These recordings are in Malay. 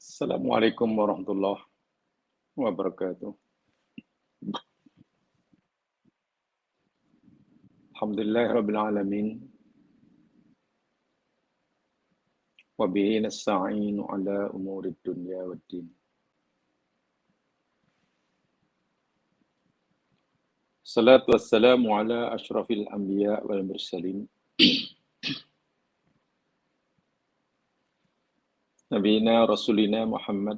Assalamualaikum warahmatullahi wabarakatuh. Alhamdulillahirabbil alamin wa bihi nasta'inu ala umurid dunya waddin. Salatu wassalamu ala asyrafil anbiya wal mursalin nabiyina rasulina Muhammad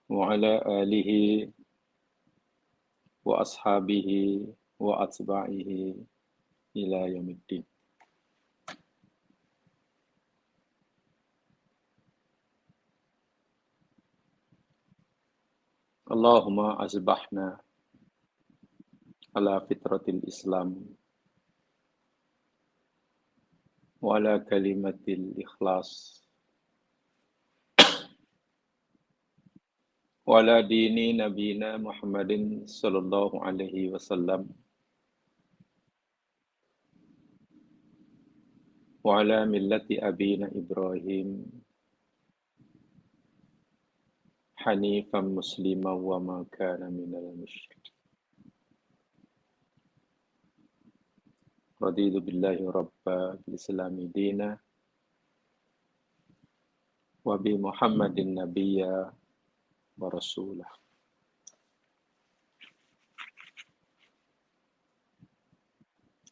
wa ala alihi wa ashabihi wa atba'ihi ila yaumiddin. Allahumma asbahna ala fitratil Islam wa ala kalimatil ikhlas wa ala dini nabiyina Muhammadin sallallahu alaihi wasallam wa ala millati abina Ibrahim hanifan musliman wa ma kana minal musyrikin. Raditu billahi rabba bil islami dina wa bi Muhammadin nabiyya wa rasulah.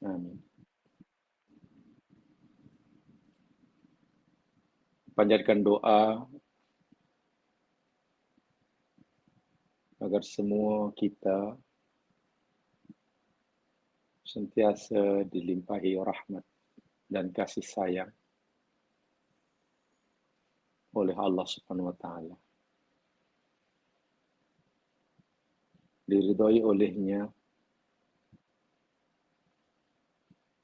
Amin. Panjatkan doa agar semua kita sentiasa dilimpahi rahmat dan kasih sayang oleh Allah Subhanahu wa taala. Diridhoi olehnya,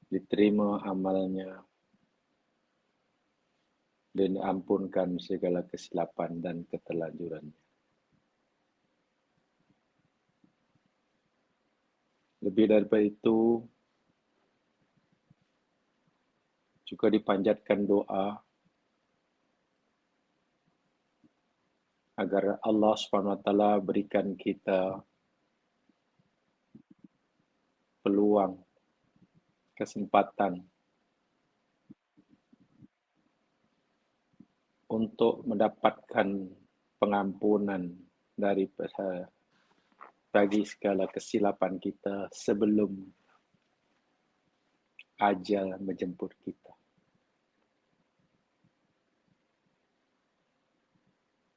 diterima amalnya, dan diampunkan segala kesilapan dan keterlanjurannya. Lebih daripada itu, juga dipanjatkan doa agar Allah SWT berikan kita peluang, kesempatan untuk mendapatkan pengampunan bagi segala kesilapan kita sebelum ajal menjemput kita.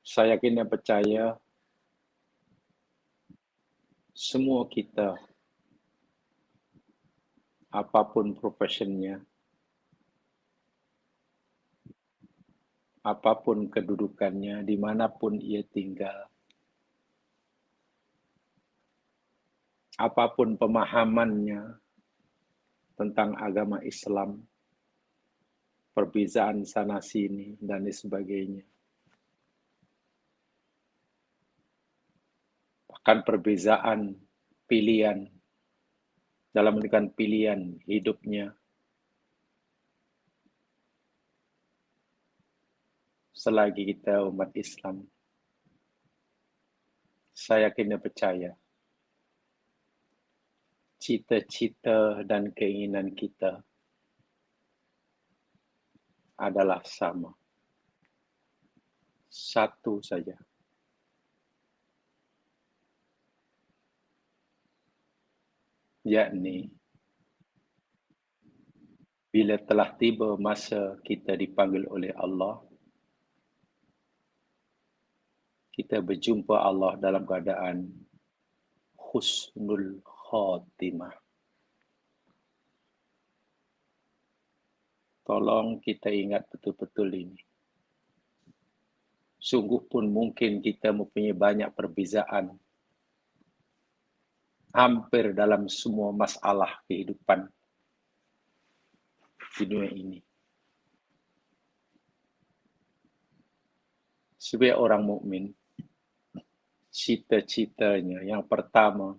Saya yakin dan percaya semua kita, apapun profesinya, apapun kedudukannya, dimanapun ia tinggal, apapun pemahamannya tentang agama Islam, perbezaan sana-sini, dan sebagainya. Bahkan perbezaan pilihan dalam menentukan pilihan hidupnya. Selagi kita umat Islam, saya yakin dan percaya cita-cita dan keinginan kita adalah sama. Satu saja. Yakni, bila telah tiba masa kita dipanggil oleh Allah, kita berjumpa Allah dalam keadaan husnul khatimah. Tolong kita ingat betul-betul ini. Sungguh pun mungkin kita mempunyai banyak perbezaan hampir dalam semua masalah kehidupan di dunia ini. Sebagai orang mukmin, cita-citanya yang pertama,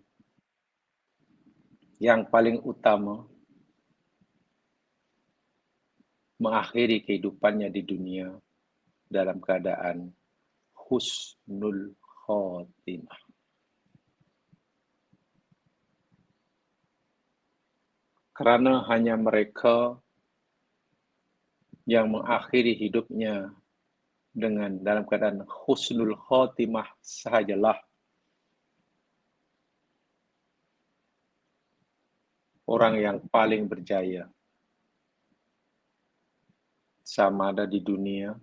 yang paling utama, mengakhiri kehidupannya di dunia dalam keadaan husnul khotimah. Karena hanya mereka yang mengakhiri hidupnya dengan dalam keadaan husnul khotimah sahajalah orang yang paling berjaya, sama ada di dunia,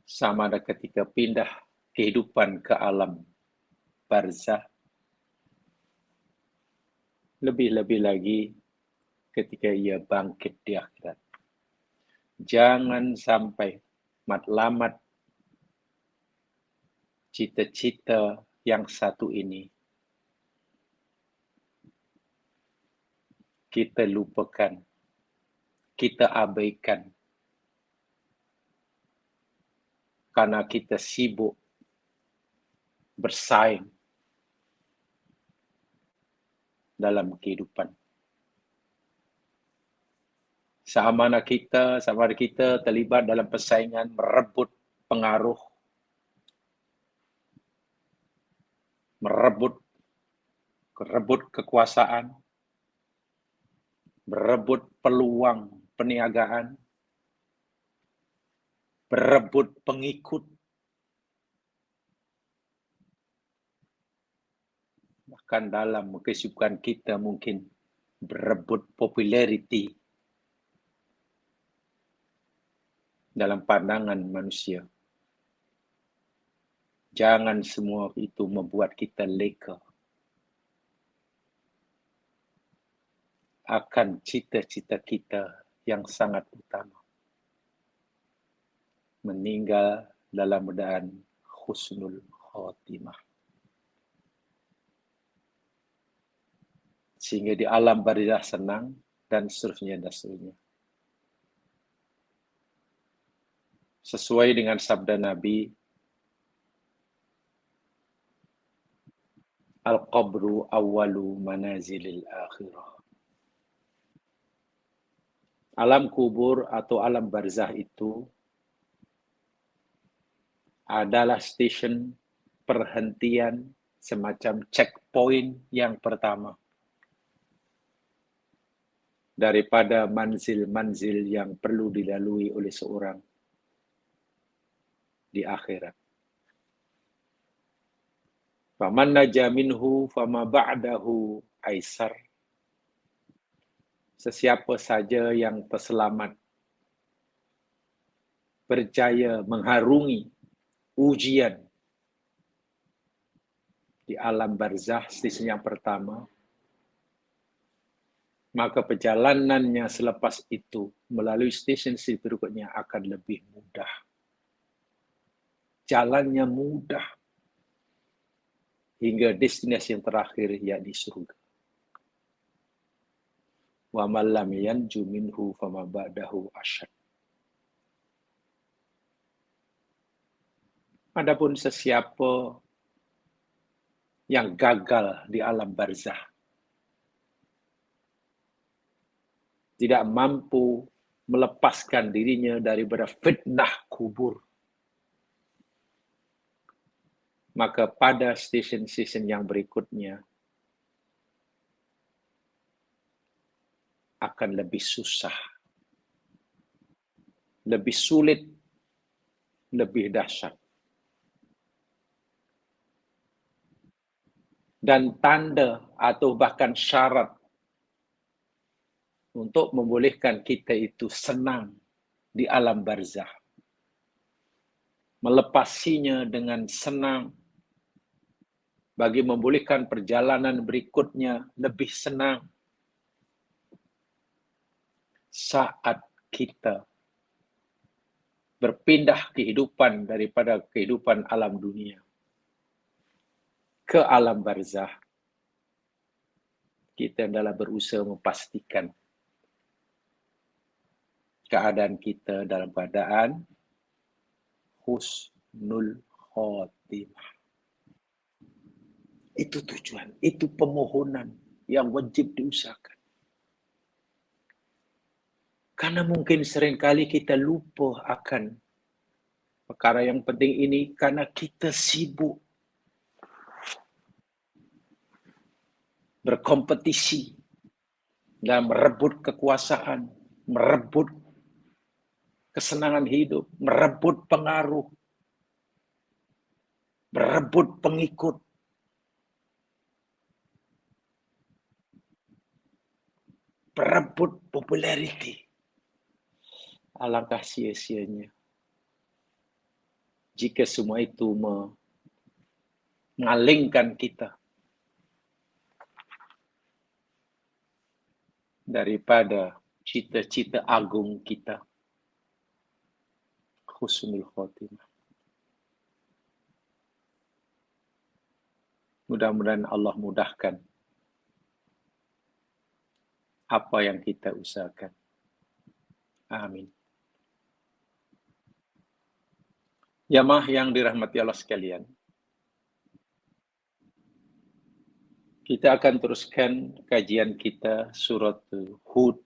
sama ada ketika pindah kehidupan ke alam barzah, lebih-lebih lagi ketika ia bangkit di akhirat. Jangan sampai matlamat cita-cita yang satu ini kita lupakan, kita abaikan, karena kita sibuk bersaing dalam kehidupan. Sama ada kita terlibat dalam persaingan merebut pengaruh, merebut kekuasaan, berebut peluang perniagaan, berebut pengikut, bahkan dalam kesibukan kita mungkin berebut populariti dalam pandangan manusia. Jangan semua itu membuat kita leka akan cita-cita kita yang sangat utama. Meninggal dalam keadaan husnul khotimah. Sehingga di alam barzah senang dan seterusnya dan seterusnya. Sesuai dengan sabda Nabi, al-qabru awwalu manazilil akhirah. Alam kubur atau alam barzah itu adalah stesen perhentian, semacam checkpoint yang pertama daripada manzil-manzil yang perlu dilalui oleh seorang di akhirat. Faman naja minhu fama ba'dahu aisar. Sesiapa saja yang terselamat, berjaya mengharungi ujian di alam barzah, stesen yang pertama, maka perjalanannya selepas itu melalui stesen berikutnya akan lebih mudah. Jalannya mudah hingga destinasi yang terakhir, yakni surga. Wa man lam yanju minhu fama ba'dahu asyad. Adapun sesiapa yang gagal di alam barzah, tidak mampu melepaskan dirinya daripada fitnah kubur, maka pada stesen-stesen yang berikutnya akan lebih susah, lebih sulit, lebih dahsyat. Dan tanda atau bahkan syarat untuk membolehkan kita itu senang di alam barzah, melepasinya dengan senang, bagi membolehkan perjalanan berikutnya lebih senang, saat kita berpindah kehidupan daripada kehidupan alam dunia ke alam barzah, kita adalah berusaha memastikan keadaan kita dalam keadaan husnul khotimah. Itu tujuan, itu permohonan yang wajib diusahakan. Karena mungkin seringkali kita lupa akan perkara yang penting ini karena kita sibuk berkompetisi dan merebut kekuasaan, merebut kesenangan hidup, merebut pengaruh, merebut pengikut. Merebut populariti. Alangkah sia-sianya jika semua itu mengalingkan kita daripada cita-cita agung kita, husnul khotimah. Mudah-mudahan Allah mudahkan apa yang kita usahakan. Amin. Jamaah yang dirahmati Allah sekalian, kita akan teruskan kajian kita surat Hud.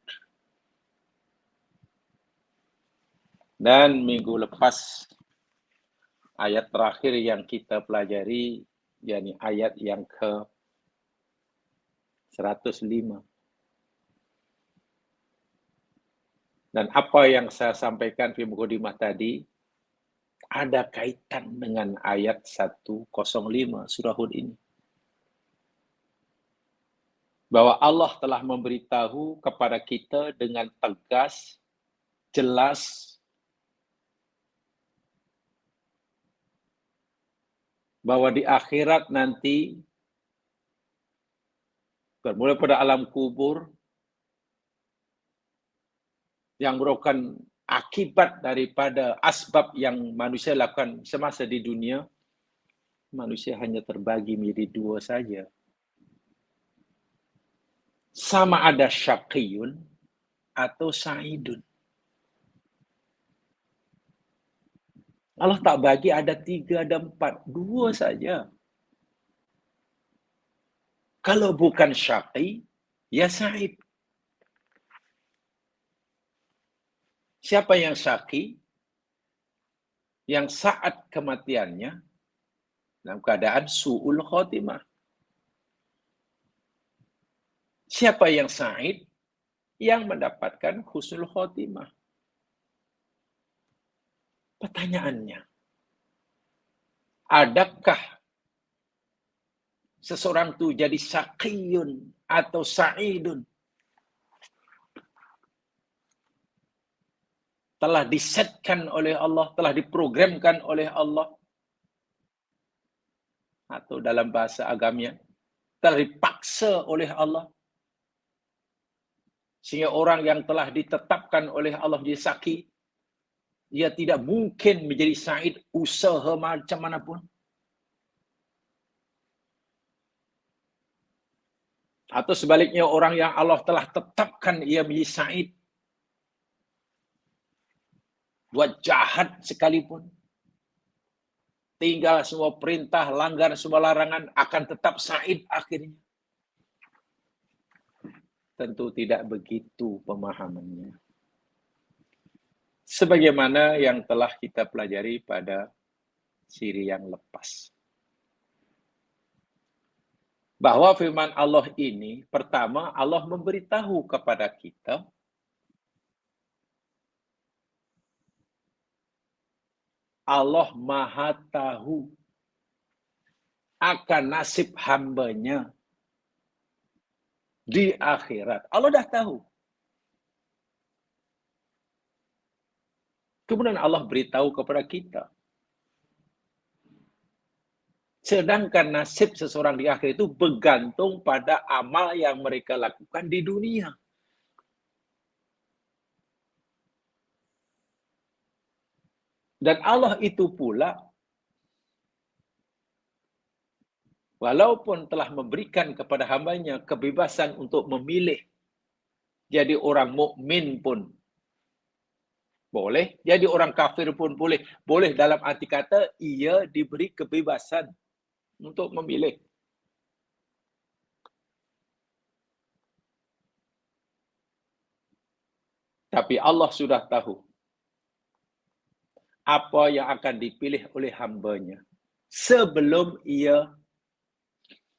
Dan minggu lepas ayat terakhir yang kita pelajari, yakni ayat yang ke 105. Dan apa yang saya sampaikan di mukadimah tadi ada kaitan dengan ayat 105 surah Hud ini. Bahwa Allah telah memberitahu kepada kita dengan tegas, jelas, bahwa di akhirat nanti, bermula pada alam kubur, yang merupakan akibat daripada asbab yang manusia lakukan semasa di dunia, manusia hanya terbagi menjadi dua saja. Sama ada syaqiyun atau sa'idun. Allah tak bagi ada 3, ada 4, 2 saja. Kalau bukan syaqi, ya sa'id. Siapa yang syaqi? Yang saat kematiannya dalam keadaan su'ul khotimah. Siapa yang sa'id? Yang mendapatkan husnul khotimah. Pertanyaannya, adakah seseorang itu jadi syaqiyun atau sa'idun? Telah disetkan oleh Allah, telah diprogramkan oleh Allah, atau dalam bahasa agamanya, telah dipaksa oleh Allah, sehingga orang yang telah ditetapkan oleh Allah menjadi syaqi, dia tidak mungkin menjadi sa'id usaha macam manapun. Atau sebaliknya, orang yang Allah telah tetapkan ia menjadi sa'id, buat jahat sekalipun, tinggal semua perintah, langgar semua larangan, akan tetap sa'id akhirnya. Tentu tidak begitu pemahamannya. Sebagaimana yang telah kita pelajari pada siri yang lepas. Bahwa firman Allah ini, pertama Allah memberitahu kepada kita Allah Maha tahu akan nasib hambanya di akhirat. Allah dah tahu. Kemudian Allah beritahu kepada kita. Sedangkan nasib seseorang di akhir itu bergantung pada amal yang mereka lakukan di dunia. Dan Allah itu pula, walaupun telah memberikan kepada hambanya kebebasan untuk memilih jadi orang mukmin pun boleh, jadi orang kafir pun boleh. Boleh dalam arti kata ia diberi kebebasan untuk memilih. Tapi Allah sudah tahu apa yang akan dipilih oleh hamba-Nya sebelum ia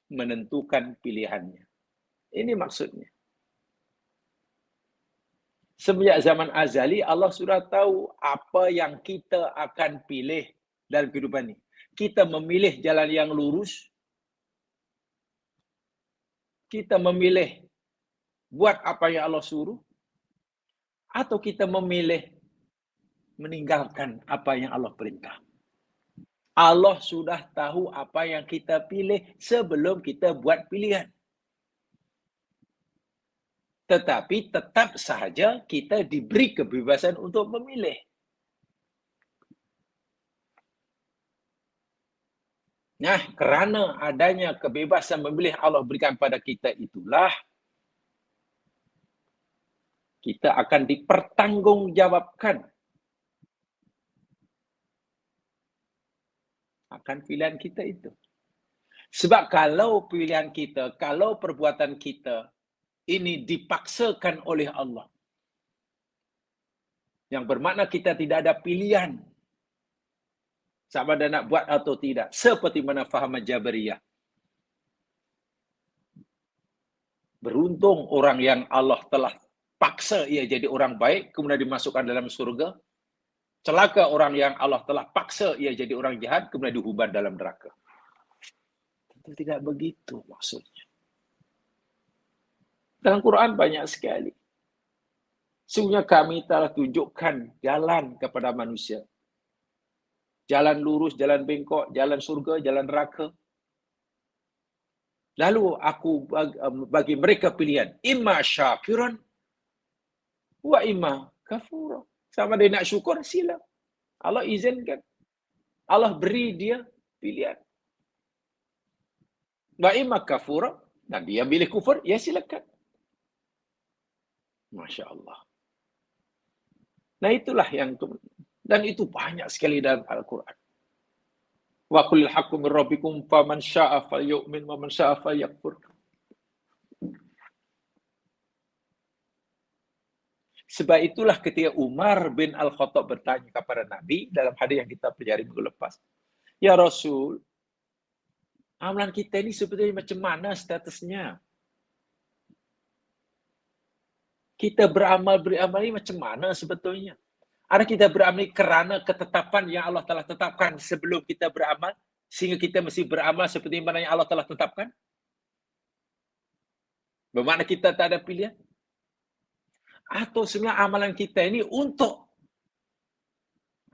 menentukan pilihannya. Ini maksudnya. Semenjak zaman azali, Allah sudah tahu apa yang kita akan pilih dalam kehidupan ini. Kita memilih jalan yang lurus, kita memilih buat apa yang Allah suruh, atau kita memilih meninggalkan apa yang Allah perintah. Allah sudah tahu apa yang kita pilih sebelum kita buat pilihan. Tetapi tetap saja kita diberi kebebasan untuk memilih. Nah, kerana adanya kebebasan memilih Allah berikan pada kita itulah, kita akan dipertanggungjawabkan akan pilihan kita itu. Sebab kalau pilihan kita, kalau perbuatan kita ini dipaksakan oleh Allah, yang bermakna kita tidak ada pilihan sama ada nak buat atau tidak, seperti mana fahaman Jabariyah. Beruntung orang yang Allah telah paksa ia jadi orang baik, kemudian dimasukkan dalam surga. Celaka orang yang Allah telah paksa ia jadi orang jahat, kemudian dihuban dalam neraka. Tentu tidak begitu maksudnya. Dalam Quran banyak sekali. Sesungguhnya kami telah tunjukkan jalan kepada manusia. Jalan lurus, jalan bengkok, jalan surga, jalan neraka. Lalu aku bagi mereka pilihan. Imma syakiran wa imma kafura. Sama dia nak syukur, sila. Allah izinkan. Allah beri dia pilihan. Wa imma kafura. Dan dia pilih kufur, ya silakan. Masya Allah. Nah itulah yang, dan itu banyak sekali dalam Al-Quran. Wa qulil haqqu min rabbikum faman syaa'a falyu'min wa man syaa'a falyakfur. Sebab itulah ketika Umar bin Al-Khattab bertanya kepada Nabi dalam hadis yang kita pelajari minggu lepas, ya Rasul, amalan kita ini sebetulnya macam mana statusnya? Kita beramal ini macam mana sebetulnya? Ada kita beramal kerana ketetapan yang Allah telah tetapkan sebelum kita beramal, sehingga kita mesti beramal seperti mana yang Allah telah tetapkan? Bermakna kita tak ada pilihan? Atau sebenarnya amalan kita ini untuk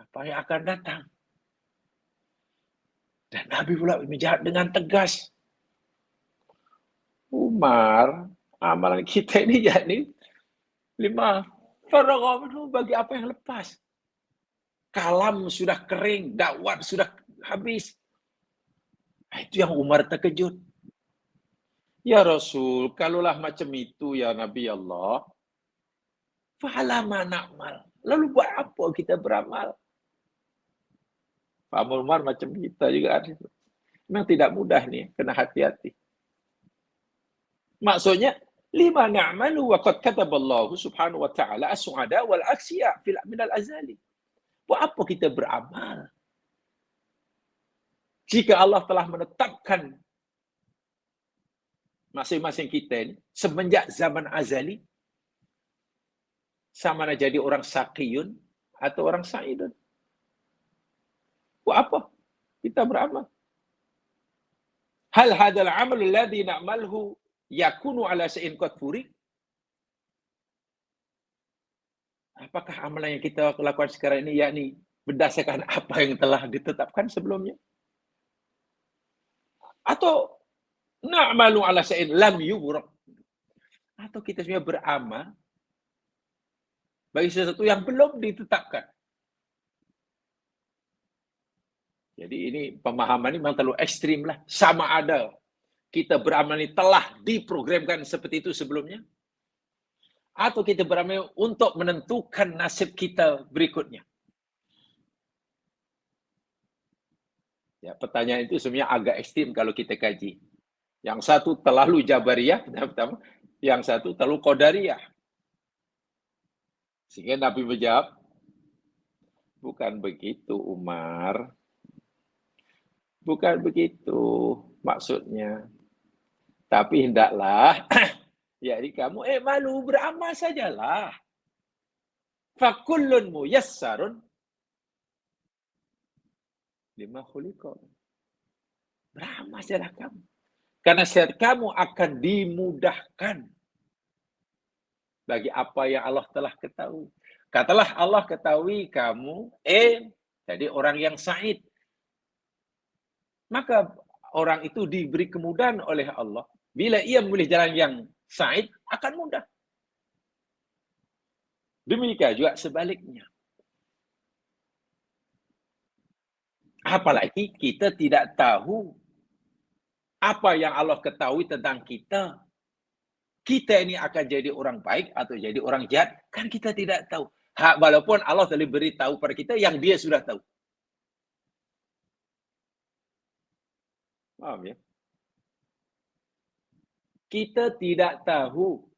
apa yang akan datang? Dan Nabi pula menjawab dengan tegas. Umar, amalan kita ini yakni 5 faragha minhu, bagi apa yang lepas. Kalam sudah kering, dakwah sudah habis. Itu yang Umar terkejut. Ya Rasul, kalaulah macam itu ya Nabi Allah, fa'alama na'mal. Lalu buat apa kita beramal? Pak Umar macam kita juga. Memang tidak mudah nih, kena hati-hati. Maksudnya, lima na'malu wa qad kataballahu subhanahu wa ta'ala as-su'ada wal aksiya minal azali. Buat apa kita beramal? Jika Allah telah menetapkan masing-masing kita ini, semenjak zaman azali, sama ada jadi orang saqiyun atau orang sa'idun. Buat apa kita beramal? Hal hadal amal alladhi na'malhu yakunu ala syai'in qad furid? Apakah amalan yang kita lakukan sekarang ini yakni berdasarkan apa yang telah ditetapkan sebelumnya? Atau na'malu ala syai'in lam yubraq? Atau kita sebenarnya beramal bagi sesuatu yang belum ditetapkan? Jadi ini pemahaman ini memang terlalu ekstrim lah. Sama ada kita beramal ini telah diprogramkan seperti itu sebelumnya, atau kita beramal untuk menentukan nasib kita berikutnya. Ya, pertanyaan itu sebenarnya agak ekstrim kalau kita kaji. Yang satu terlalu Jabariyah, pertama. Yang satu terlalu Qadariyah. Sehingga Nabi menjawab, bukan begitu Umar. Bukan begitu maksudnya. Tapi hendaklah, jadi kamu malu beramal sajalah. Fakullun muyassarun lima khuliqa. Beramal sajalah kamu. Karena setiap kamu akan dimudahkan bagi apa yang Allah telah ketahui. Katalah Allah ketahui kamu, jadi orang yang sa'id. Maka orang itu diberi kemudahan oleh Allah. Bila ia memilih jalan yang sa'id, akan mudah. Demikian juga sebaliknya. Apalagi kita tidak tahu apa yang Allah ketahui tentang kita. Kita ini akan jadi orang baik atau jadi orang jahat, kan kita tidak tahu. Walaupun Allah telah beritahu pada kita yang dia sudah tahu. Paham ya? Kita tidak tahu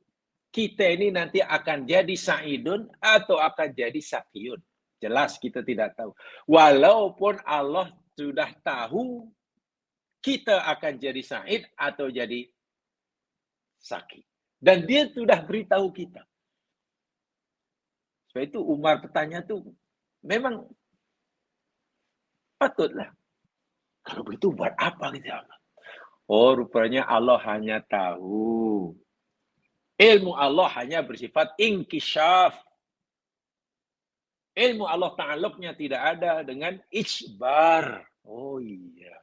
kita ini nanti akan jadi sa'idun atau akan jadi sakiyun. Jelas kita tidak tahu. Walaupun Allah sudah tahu kita akan jadi sa'id atau jadi saki. Dan dia sudah beritahu kita. Sebab itu Umar bertanya tuh memang patutlah. Kalau begitu buat apa kita? Oh, rupanya Allah hanya tahu. Ilmu Allah hanya bersifat inkishaf. Ilmu Allah ta'aluknya tidak ada dengan ikhbar. Oh iya.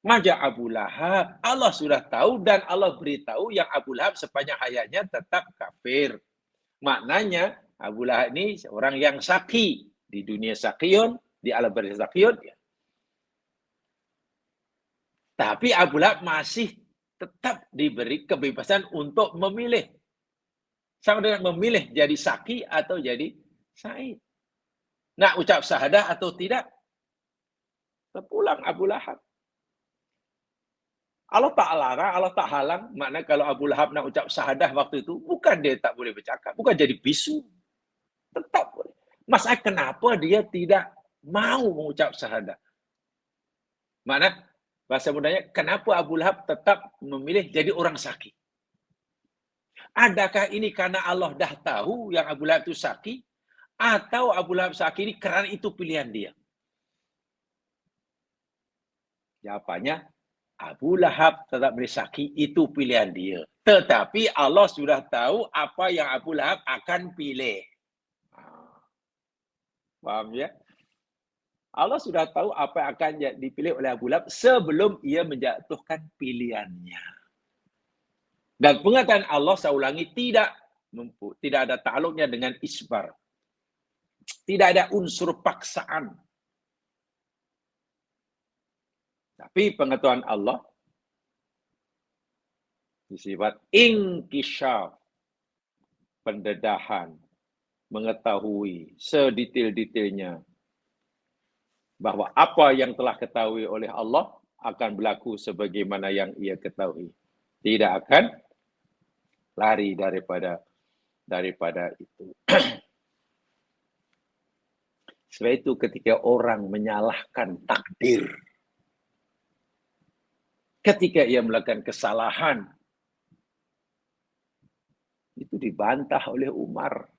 Maja Abu Lahab, Allah sudah tahu dan Allah beritahu yang Abu Lahab sepanjang hayatnya tetap kafir. Maknanya Abu Lahab ini seorang yang saki. Di dunia sakiyun, di alam barzakh sakiyun. Ya. Tapi Abu Lahab masih tetap diberi kebebasan untuk memilih. Sama dengan memilih jadi saki atau jadi sa'id. Nak ucap syahadah atau tidak? Terpulang Abu Lahab. Allah tak larang, Allah tak halang. Maknanya kalau Abu Lahab nak ucap syahadah waktu itu, bukan dia tak boleh bercakap. Bukan jadi bisu. Tetap boleh. Masalah kenapa dia tidak mau mengucap syahadah? Makna bahasa mudanya, kenapa Abu Lahab tetap memilih jadi orang saki? Adakah ini karena Allah dah tahu yang Abu Lahab itu saki? Atau Abu Lahab saki ini kerana itu pilihan dia? Jawabannya, Abu Lahab tetap bersaki, itu pilihan dia. Tetapi Allah sudah tahu apa yang Abu Lahab akan pilih. Paham ya? Allah sudah tahu apa yang akan dipilih oleh Abu Lahab sebelum ia menjatuhkan pilihannya. Dan pengataan Allah, saya ulangi, tidak ada ta'aluknya dengan isbar. Tidak ada unsur paksaan. Tapi pengetahuan Allah disifat inkishaf, pendedahan, mengetahui sedetail-detailnya bahwa apa yang telah ketahui oleh Allah akan berlaku sebagaimana yang ia ketahui. Tidak akan lari daripada itu. Sebab itu ketika orang menyalahkan takdir, ketika ia melakukan kesalahan, itu dibantah oleh Umar.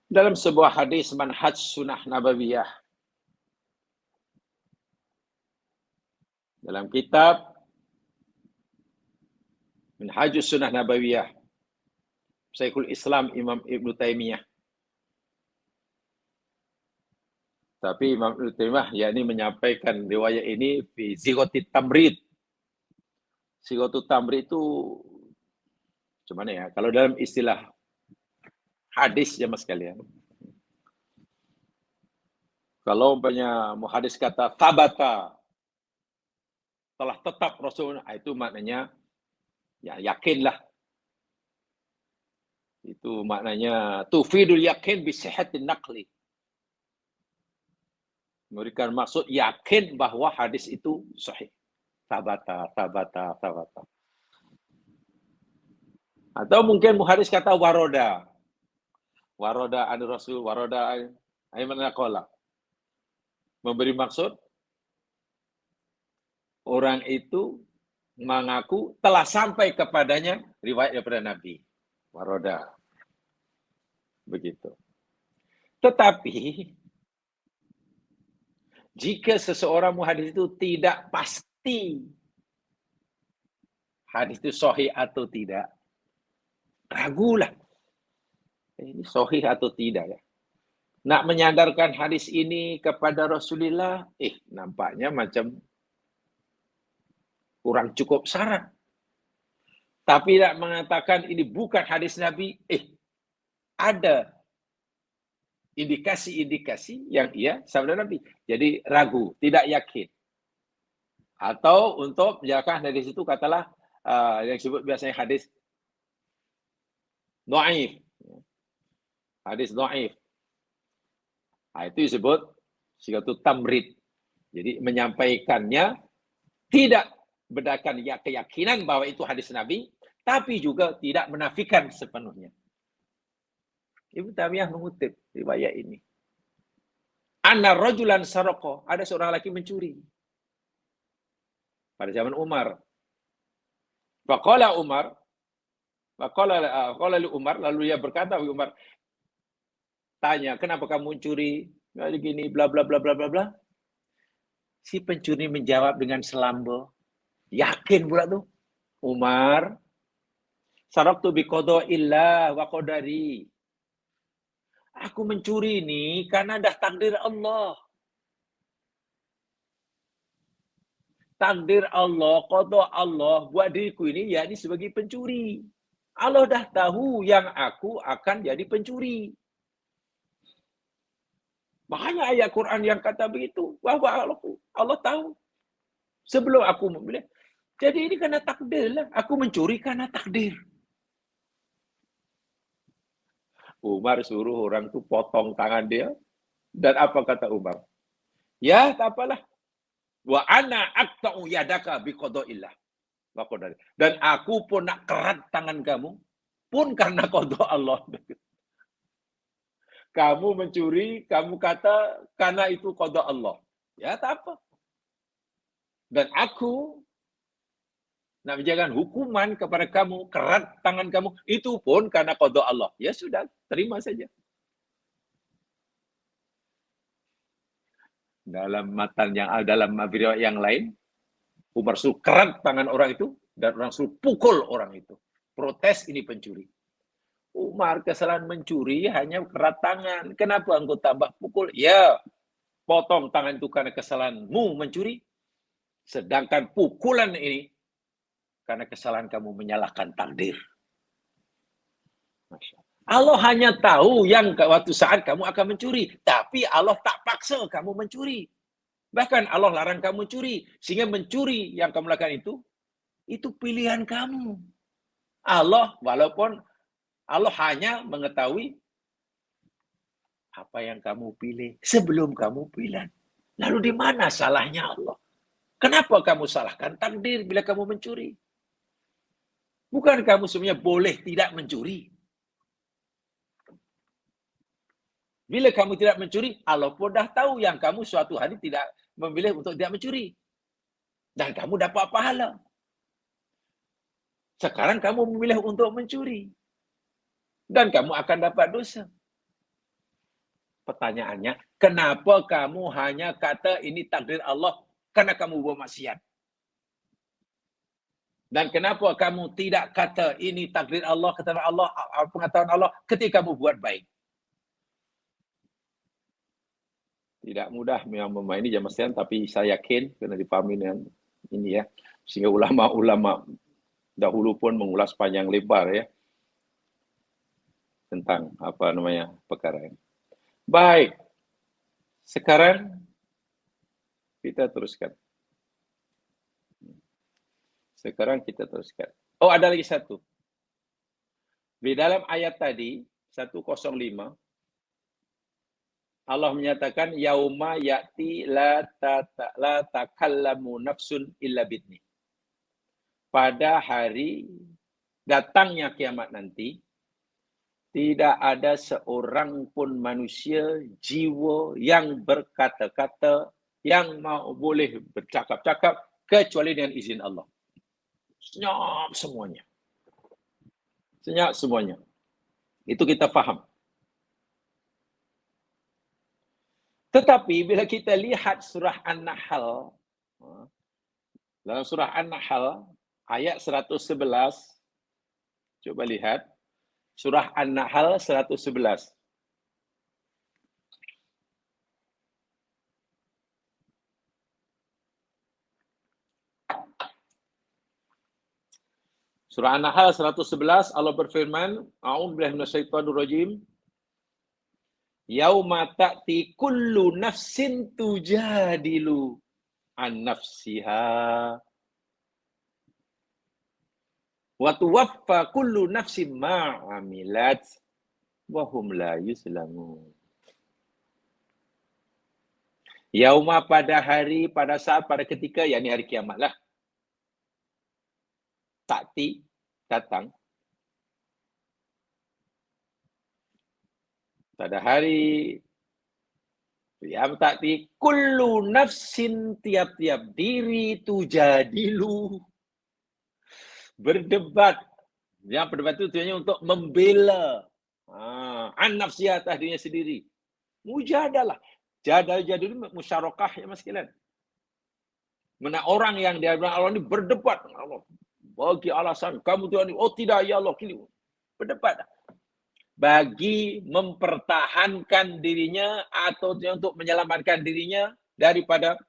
Dalam sebuah hadis manhaj sunnah nabawiyah, dalam kitab Minhajus Sunnah Nabawiyah, Syekhul Islam Imam Ibn Taimiyah. Tapi Imam Ibn Taimiyah yakni menyampaikan riwayat ini fi Zighatit Tamrid. Zighatul Tamrid itu gimana ya? Kalau dalam istilah hadis ya Mas kalian. Kalau umpamanya muhadis kata tabata, telah tetap Rasul, itu maknanya ya yakinlah. Itu maknanya tufidul yakin bi sihhatin naqli. Memberikan maksud yakin bahwa hadis itu sahih. Tabata. Atau mungkin muhadis kata waroda. Waroda an Rasul, waroda aimana qala. Memberi maksud orang itu mengaku telah sampai kepadanya riwayat daripada Nabi. Waroda. Begitu. Tetapi jika seseorang muhadis itu tidak pasti hadis itu sahih atau tidak, ragulah. Ini sahih atau tidak ya. Nak menyandarkan hadis ini kepada Rasulullah, nampaknya macam kurang cukup syarat. Tapi nak mengatakan ini bukan hadis Nabi, ada indikasi-indikasi yang ia sabda Nabi. Jadi ragu, tidak yakin. Atau untuk menjalankan hadis itu katalah yang disebut biasanya hadis dhaif. Hadis dhaif. Itu disebut sigatu tamrid. Jadi menyampaikannya tidak berdasarkan keyakinan bahwa itu hadis Nabi, tapi juga tidak menafikan sepenuhnya. Ibnu Taimiyah mengutip riwayat ini. Anna rajulan sarqa, ada seorang laki mencuri. Pada zaman Umar. Faqala Umar, qala li Umar, lalu dia berkata kepada Umar, tanya, kenapa kamu mencuri? Gini, bla bla bla bla bla bla. Si pencuri menjawab dengan selamba. Yakin pula tuh. Umar, saraqtu bi qada'illah wa qadari. Aku mencuri ini karena dah takdir Allah. Takdir Allah, qada Allah buat diriku ini yakni sebagai pencuri. Allah dah tahu yang aku akan jadi pencuri. Banyak ayat Quran yang kata begitu. Bahawa Allah tahu. Sebelum aku memilih. Jadi ini karena takdir lah. Aku mencuri karena takdir. Umar suruh orang tu potong tangan dia. Dan apa kata Umar? Ya, tak apalah. Wa ana aqta'u yadaka biqada'illah. Dan aku pun nak kerat tangan kamu pun karena qada Allah. Kamu mencuri, kamu kata karena itu qada Allah. Ya, tak apa. Dan aku nak menjaga hukuman kepada kamu, kerat tangan kamu, itu pun karena qada Allah. Ya sudah, terima saja. Dalam matan yang dalam riwayat yang lain, Umar suruh kerat tangan orang itu dan orang suruh pukul orang itu. Protes ini pencuri. Umar kesalahan mencuri hanya kerat tangan. Kenapa engkau tambah pukul? Ya, potong tangan itu karena kesalahanmu mencuri. Sedangkan pukulan ini karena kesalahan kamu menyalahkan takdir. Masya Allah. Allah hanya tahu yang waktu saat kamu akan mencuri. Tapi Allah tak paksa kamu mencuri. Bahkan Allah larang kamu mencuri. Sehingga mencuri yang kamu lakukan itu pilihan kamu. Allah, walaupun Allah hanya mengetahui apa yang kamu pilih sebelum kamu pilih. Lalu di mana salahnya Allah? Kenapa kamu salahkan takdir bila kamu mencuri? Bukan kamu sebenarnya boleh tidak mencuri. Bila kamu tidak mencuri, Allah pun dah tahu yang kamu suatu hari tidak memilih untuk tidak mencuri. Dan kamu dapat pahala. Sekarang kamu memilih untuk mencuri. Dan kamu akan dapat dosa. Pertanyaannya, kenapa kamu hanya kata ini takdir Allah karena kamu buat maksiat? Dan kenapa kamu tidak kata ini takdir Allah, kata Allah, pengetahuan Allah ketika kamu buat baik? Tidak mudah memang ini jamaah sekalian, tapi saya yakin kena dipahami dengan ini ya. Sehingga ulama-ulama dahulu pun mengulas panjang lebar ya tentang perkara ini. Baik. Sekarang kita teruskan. Oh, ada lagi satu. Di dalam ayat tadi 105 Allah menyatakan yauma ya'ti la takallamu nafsun illa bidni. Pada hari datangnya kiamat nanti, tidak ada seorang pun manusia, jiwa yang berkata-kata, yang mau boleh bercakap-cakap, kecuali dengan izin Allah. Senyap semuanya. Senyap semuanya. Itu kita faham. Tetapi bila kita lihat surah An-Nahl, dalam surah An-Nahl, ayat 111, coba lihat. Surah An-Nahl 111. Surah An-Nahl 111, Allah berfirman, A'udzubillahi minasyaitonir rajim. Yauma ta'ti kullu nafsin tujadilu an nafsiha wa tuwaffa kullu nafsin ma 'amilat wa hum la yuzlamun. Yauma, pada hari, pada saat, pada ketika, yakni hari kiamat lah. Ta'ti, datang. Pada hari yang ta'ti kullu nafsin, tiap-tiap diri, tujadilu, berdebat. Yang berdebat itu tujuannya untuk membela an nafsiyah, atas dirinya sendiri. Mujadalah. Jadal musyarakah ya mas sekalian. Mana orang yang dia bilang Allah ini berdebat dengan Allah. Bagi alasan kamu Tuhan ini, oh tidak ya Allah, kini berdebat. Bagi mempertahankan dirinya atau untuk menyelamatkan dirinya daripada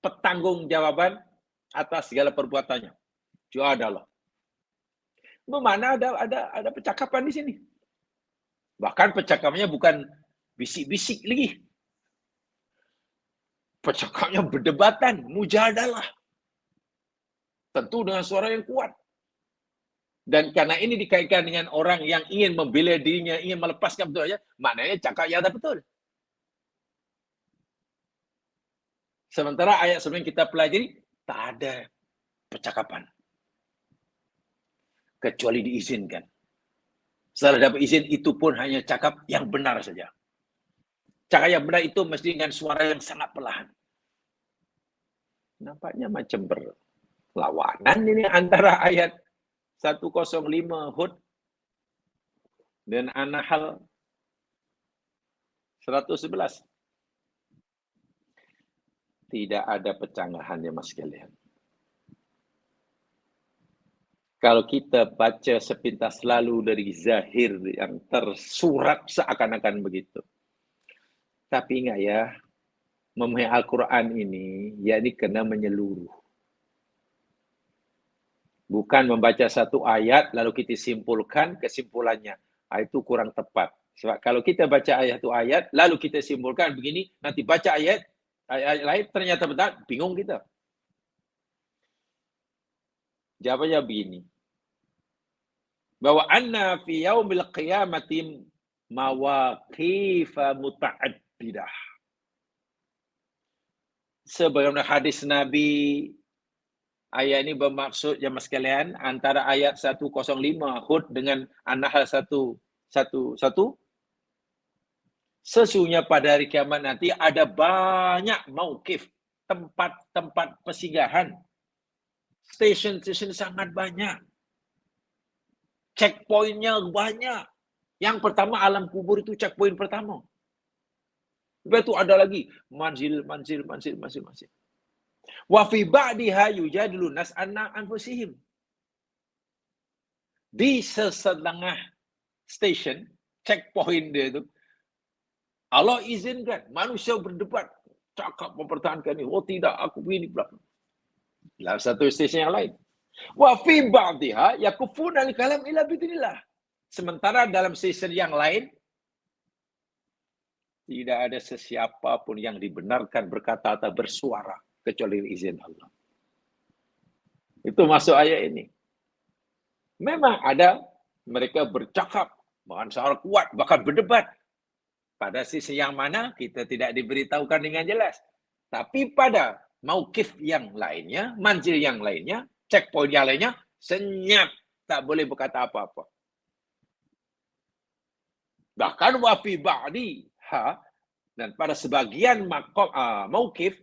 pertanggungjawaban atas segala perbuatannya. Jadalah. Bermakna ada percakapan di sini. Bahkan percakapannya bukan bisik-bisik lagi. Percakapannya berdebatan, mujadalah. Tentu dengan suara yang kuat. Dan karena ini dikaitkan dengan orang yang ingin membela dirinya, ingin melepaskan betulnya, maknanya cakap yang betul. Sementara ayat sebelum kita pelajari, tak ada percakapan. Kecuali diizinkan. Setelah dapat izin, itu pun hanya cakap yang benar saja. Cakap yang benar itu mesti dengan suara yang sangat perlahan. Nampaknya macam berlawanan ini antara ayat 105 Hud dan An-Nahl 111. Tidak ada pecanggahan ya mas sekalian. Kalau kita baca sepintas lalu dari zahir yang tersurat seakan-akan begitu. Tapi ingat ya, memahami Al-Quran ini, yakni kena menyeluruh. Bukan membaca satu ayat, lalu kita simpulkan kesimpulannya. Itu kurang tepat. Sebab kalau kita baca ayat itu ayat, lalu kita simpulkan begini, nanti baca ayat lain, ternyata benar, bingung kita. Jawabannya begini. Bahwa anna fi yaumil qiyamati mawaqifa muta'addidah. Sebagaimana hadis Nabi, ayat ini bermaksud jemaah sekalian antara ayat 105 Hud dengan An-Nahl 111. Sesungguhnya pada hari kiamat nanti ada banyak mauqif, tempat-tempat persinggahan. Stesen-stesen sangat banyak. Checkpointnya banyak. Yang pertama alam kubur itu checkpoint pertama. Lepas itu ada lagi manzil. Wa fi ba'diha yujadilu nas anna anfusihim. Di setengah station, checkpoint dia itu, Allah izinkan manusia berdebat, cakap mempertahankan ini. Oh tidak, aku begini pula. Dalam satu stesen yang lain. Wa fi ba'diha yakufuna al-kalam ila bidnillah. Sementara dalam stesen yang lain, tidak ada sesiapa pun yang dibenarkan berkata atau bersuara kecuali izin Allah. Itu masuk ayat ini. Memang ada mereka bercakap dengan suara kuat, bahkan berdebat. Pada sisi yang mana kita tidak diberitahukan dengan jelas. Tapi pada mauqif yang lainnya, manzil yang lainnya, checkpoint yang lainnya, senyap tak boleh berkata apa-apa. Bahkan wa fi ba'di dan pada sebagian mauqif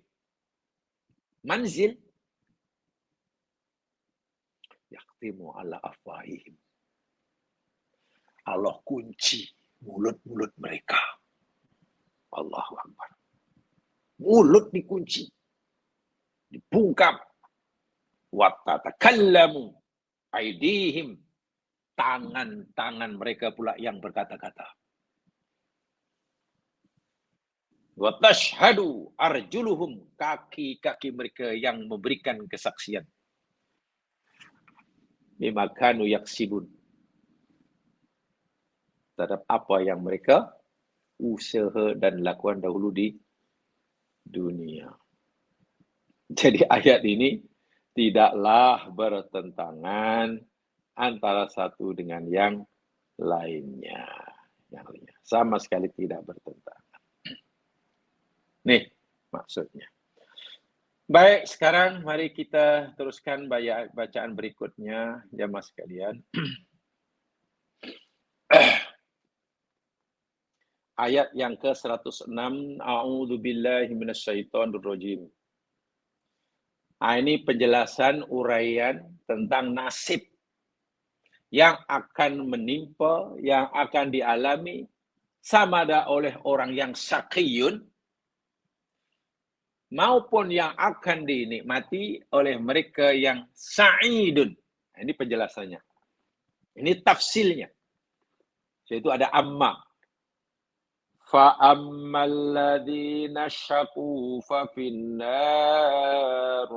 manzil yaqtimu ala afwahihim. Allah kunci mulut-mulut mereka. Allahu Akbar. Mulut dikunci. Dibungkam. Wa tatakallamu aidihim. Tangan-tangan mereka pula yang berkata-kata. Wa tashhadu arjuluhum. Kaki-kaki mereka yang memberikan kesaksian. Bima kanu yaksibun. Terhadap apa yang mereka usaha dan lakukan dahulu di dunia. Jadi ayat ini tidaklah bertentangan antara satu dengan yang lainnya. Sama sekali tidak bertentangan. Nih maksudnya. Baik, sekarang mari kita teruskan bacaan berikutnya, jamaah sekalian. Ayat yang ke-106, A'udzubillahi minasyaitonirrajim. Ini penjelasan uraian tentang nasib yang akan menimpa, yang akan dialami sama ada oleh orang yang syaqiyun maupun yang akan dinikmati oleh mereka yang sa'idun. Ini penjelasannya. Ini tafsilnya. Yaitu ada amma. فَأَمَّا الَّذِينَ شَقُوا فَفِي النَّارِ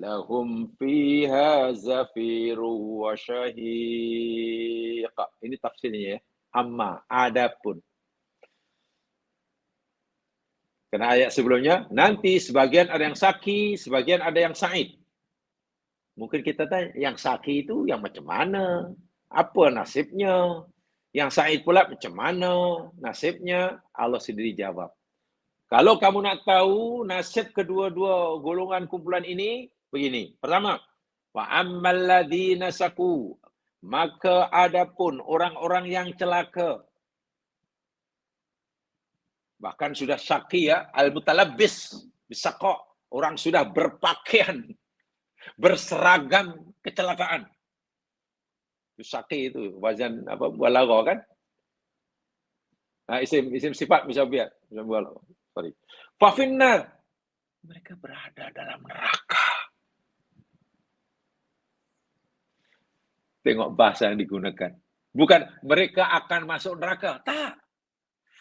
لَهُمْ فِيهَا زَفِيرٌ وَشَهِيقٌ. Ini tafsirnya ya. Amma, adapun. Karena ayat sebelumnya, nanti sebagian ada yang saki, sebagian ada yang sa'id. Mungkin kita tanya, yang saki itu yang macam mana? Apa nasibnya? Yang sa'id pula macam mana nasibnya? Allah sendiri jawab. Kalau kamu nak tahu nasib kedua-dua golongan kumpulan ini, begini. Pertama, wa ammal ladzina saku, maka adapun orang-orang yang celaka. Bahkan sudah syaqi ya, al-mutalabbis bisaqa, orang sudah berpakaian, berseragam kecelakaan. Syaqi itu wazan apa balagha kan? Isim sifat musyabbihat. Sorry. Fa finnar, mereka berada dalam neraka. Tengok bahasa yang digunakan. Bukan mereka akan masuk neraka. Tak.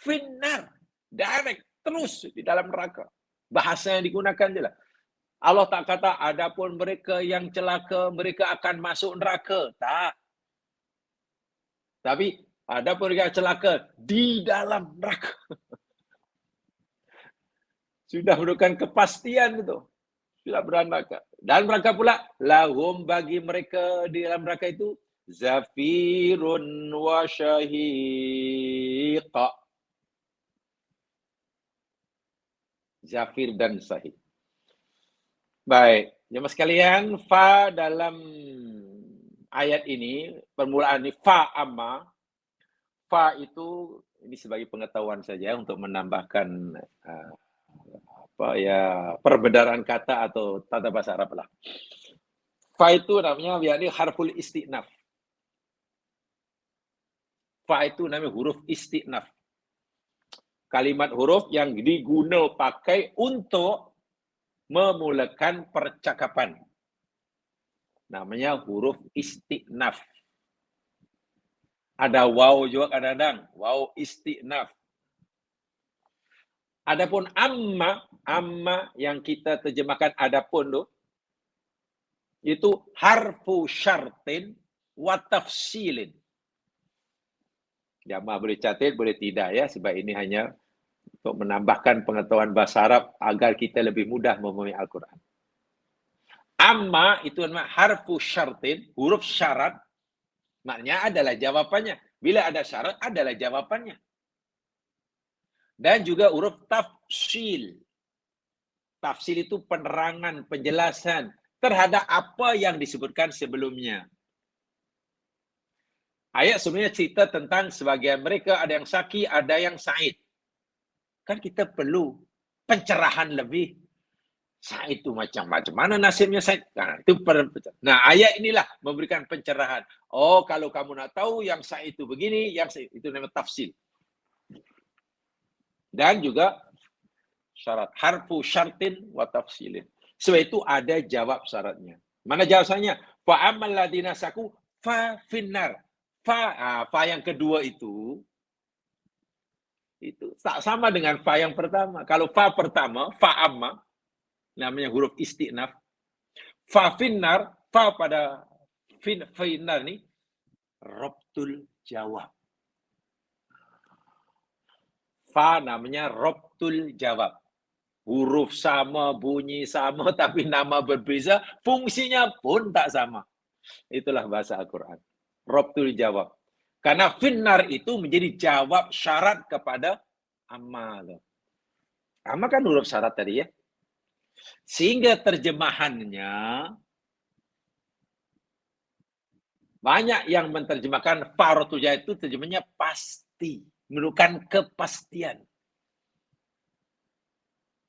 Finnar, direct, terus di dalam neraka. Bahasa yang digunakan je lah. Allah tak kata adapun mereka yang celaka mereka akan masuk neraka. Tak. Tapi ada pun yang celaka di dalam neraka. Sudah menunjukkan kepastian itu. Sudah neraka. Dan neraka pula, lahum bagi mereka di dalam neraka itu, zafirun wa syahiqa. Zafir dan sahih. Baik, jemaah sekalian, fa dalam ayat ini, permulaan ini fa amma. Fa itu, ini sebagai pengetahuan saja untuk menambahkan perbedaan kata atau tata bahasa Arab lah. Fa itu namanya yakni harful istinaf. Fa itu namanya huruf istinaf. Kalimat huruf yang diguna pakai untuk memulakan percakapan. Namanya huruf istinaf. Ada waw juga kadang-kadang, waw istinaf. Adapun amma yang kita terjemahkan adapun tu, itu harfu syartin wa tafsilin. Jamaah boleh catat, boleh tidak ya, sebab ini hanya untuk menambahkan pengetahuan bahasa Arab agar kita lebih mudah memahami Al-Quran. Amma itu adalah harfu syartin, huruf syarat, maknanya adalah jawabannya. Bila ada syarat, adalah jawabannya. Dan juga huruf tafsil. Tafsil itu penerangan, penjelasan terhadap apa yang disebutkan sebelumnya. Ayat sebenarnya cerita tentang sebagian mereka ada yang syaki, ada yang sa'id. Kan kita perlu pencerahan lebih. Sa'id itu macam mana nasibnya Sa'id? Nah, ayat inilah memberikan pencerahan. Oh, kalau kamu nak tahu yang Sa'id itu begini, yang Sa'id itu namanya tafsil. Dan juga syarat. Harfu syartin wa tafsilin. Sebab itu ada jawab syaratnya. Mana jawabannya? Fa'amal ladina saku fa finnar. Fa yang kedua itu tak sama dengan fa yang pertama. Kalau fa pertama, fa amma, namanya huruf isti'naf. Fa finnar, fa pada finnar ni, robtul jawab. Fa namanya robtul jawab. Huruf sama, bunyi sama, tapi nama berbeza, fungsinya pun tak sama. Itulah bahasa Al-Quran. Robtul jawab. Karena finnar itu menjadi jawab syarat kepada amal. Amma kan huruf syarat tadi ya. Sehingga terjemahannya, banyak yang menerjemahkan fa'rotul jawab itu terjemahnya pasti. Menunjukkan kepastian.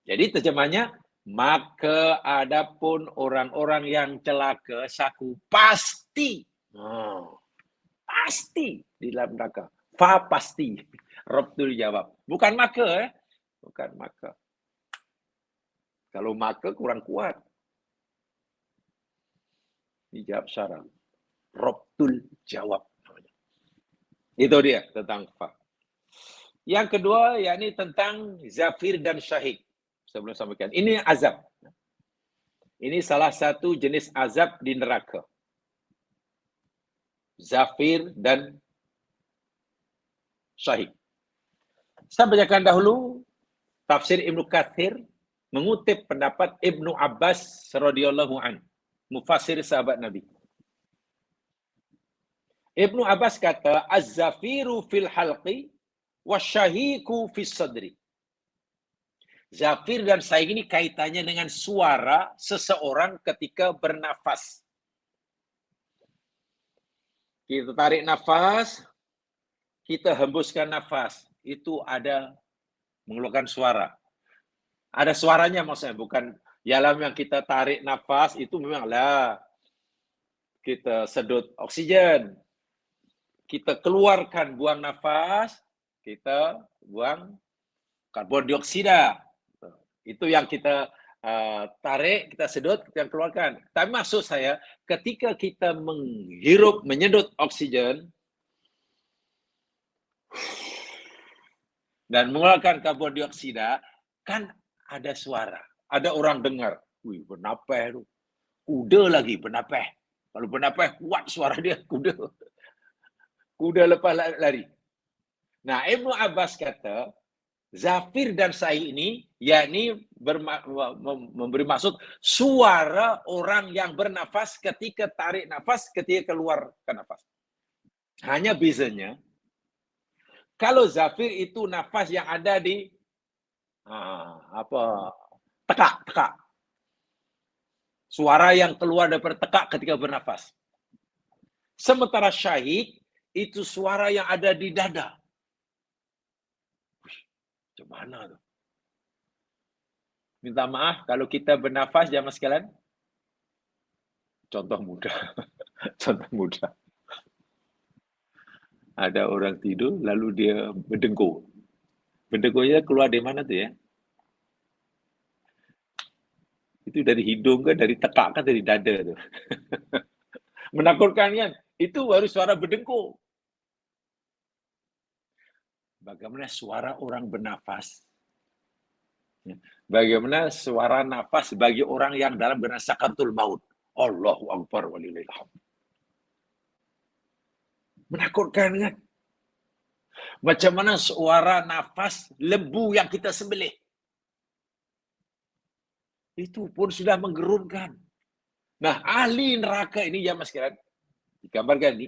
Jadi terjemahnya, maka adapun orang-orang yang celaka saku pasti. Pasti di dalam neraka. Fa pasti. Robtul jawab. Bukan maka. Bukan maka. Kalau maka kurang kuat. Dijawab syarat. Robtul jawab. Itu dia tentang fa. Yang kedua, yakni tentang zafir dan syahid. Sebelum sampaikan. Ini azab. Ini salah satu jenis azab di neraka. Zafir dan syahid. Saya bacakan dahulu tafsir Ibnu Katsir mengutip pendapat Ibnu Abbas radhiyallahu an, mufassir sahabat Nabi. Ibnu Abbas kata, az-zafiru fil halqi wasyahiku fis sadri. Zafir dan syahik ini kaitannya dengan suara seseorang ketika bernafas. Kita tarik nafas, kita hembuskan nafas. Itu ada mengeluarkan suara. Ada suaranya maksudnya, bukan dalam yang kita tarik nafas, itu memanglah kita sedut oksigen. Kita keluarkan, buang nafas, kita buang karbon dioksida. Itu yang kita tarik, kita sedut, kita keluarkan. Tapi maksud saya, ketika kita menghirup, menyedut oksigen, dan mengeluarkan karbon dioksida, kan ada suara. Ada orang dengar. Wih, bernapeh tu. Kuda lagi bernapeh. Kalau bernapeh, kuat suara dia, kuda. Kuda lepas lari. Nah, Ibnu Abbas kata, zafir dan syahik ini, yakni memberi maksud suara orang yang bernafas ketika tarik nafas, ketika keluarkan nafas. Hanya bezanya, kalau zafir itu nafas yang ada di tekak. Suara yang keluar daripada tekak ketika bernafas. Sementara syahik itu suara yang ada di dada. Macam mana tu? Minta maaf kalau kita bernafas jamaah sekalian. Contoh mudah. Contoh mudah. Ada orang tidur lalu dia berdengkur. Berdengkurnya keluar dari mana tu ya? Itu dari hidung kan, dari tekak kan, dari dada tu. Menakutkan kan? Itu baru suara berdengkur. Bagaimana suara orang bernafas? Bagaimana suara nafas bagi orang yang dalam keadaan sakaratul maut? Allahu Akbar walillahil hamd. Menakutkan kan? Macam mana suara nafas lembu yang kita sembelih? Itu pun sudah menggerunkan. Nah, ahli neraka ini ya mas sekalian, digambarkan ini,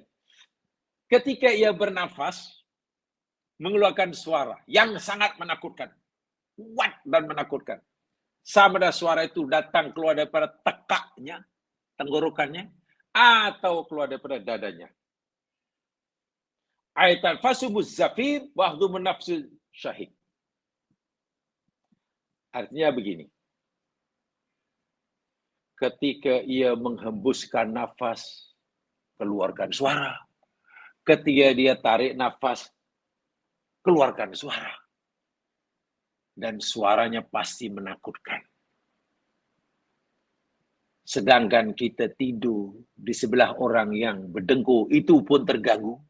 ketika ia bernafas, mengeluarkan suara yang sangat menakutkan, kuat dan menakutkan. Sama ada suara itu datang keluar daripada tekaknya, tenggorokannya, atau keluar daripada dadanya. Aitan fasubuz zafir wahdu nafsul syahid. Artinya begini. Ketika ia menghembuskan nafas, keluarkan suara. Ketika dia tarik nafas, keluarkan suara. Dan suaranya pasti menakutkan. Sedangkan kita tidur di sebelah orang yang berdengkur, itu pun terganggu.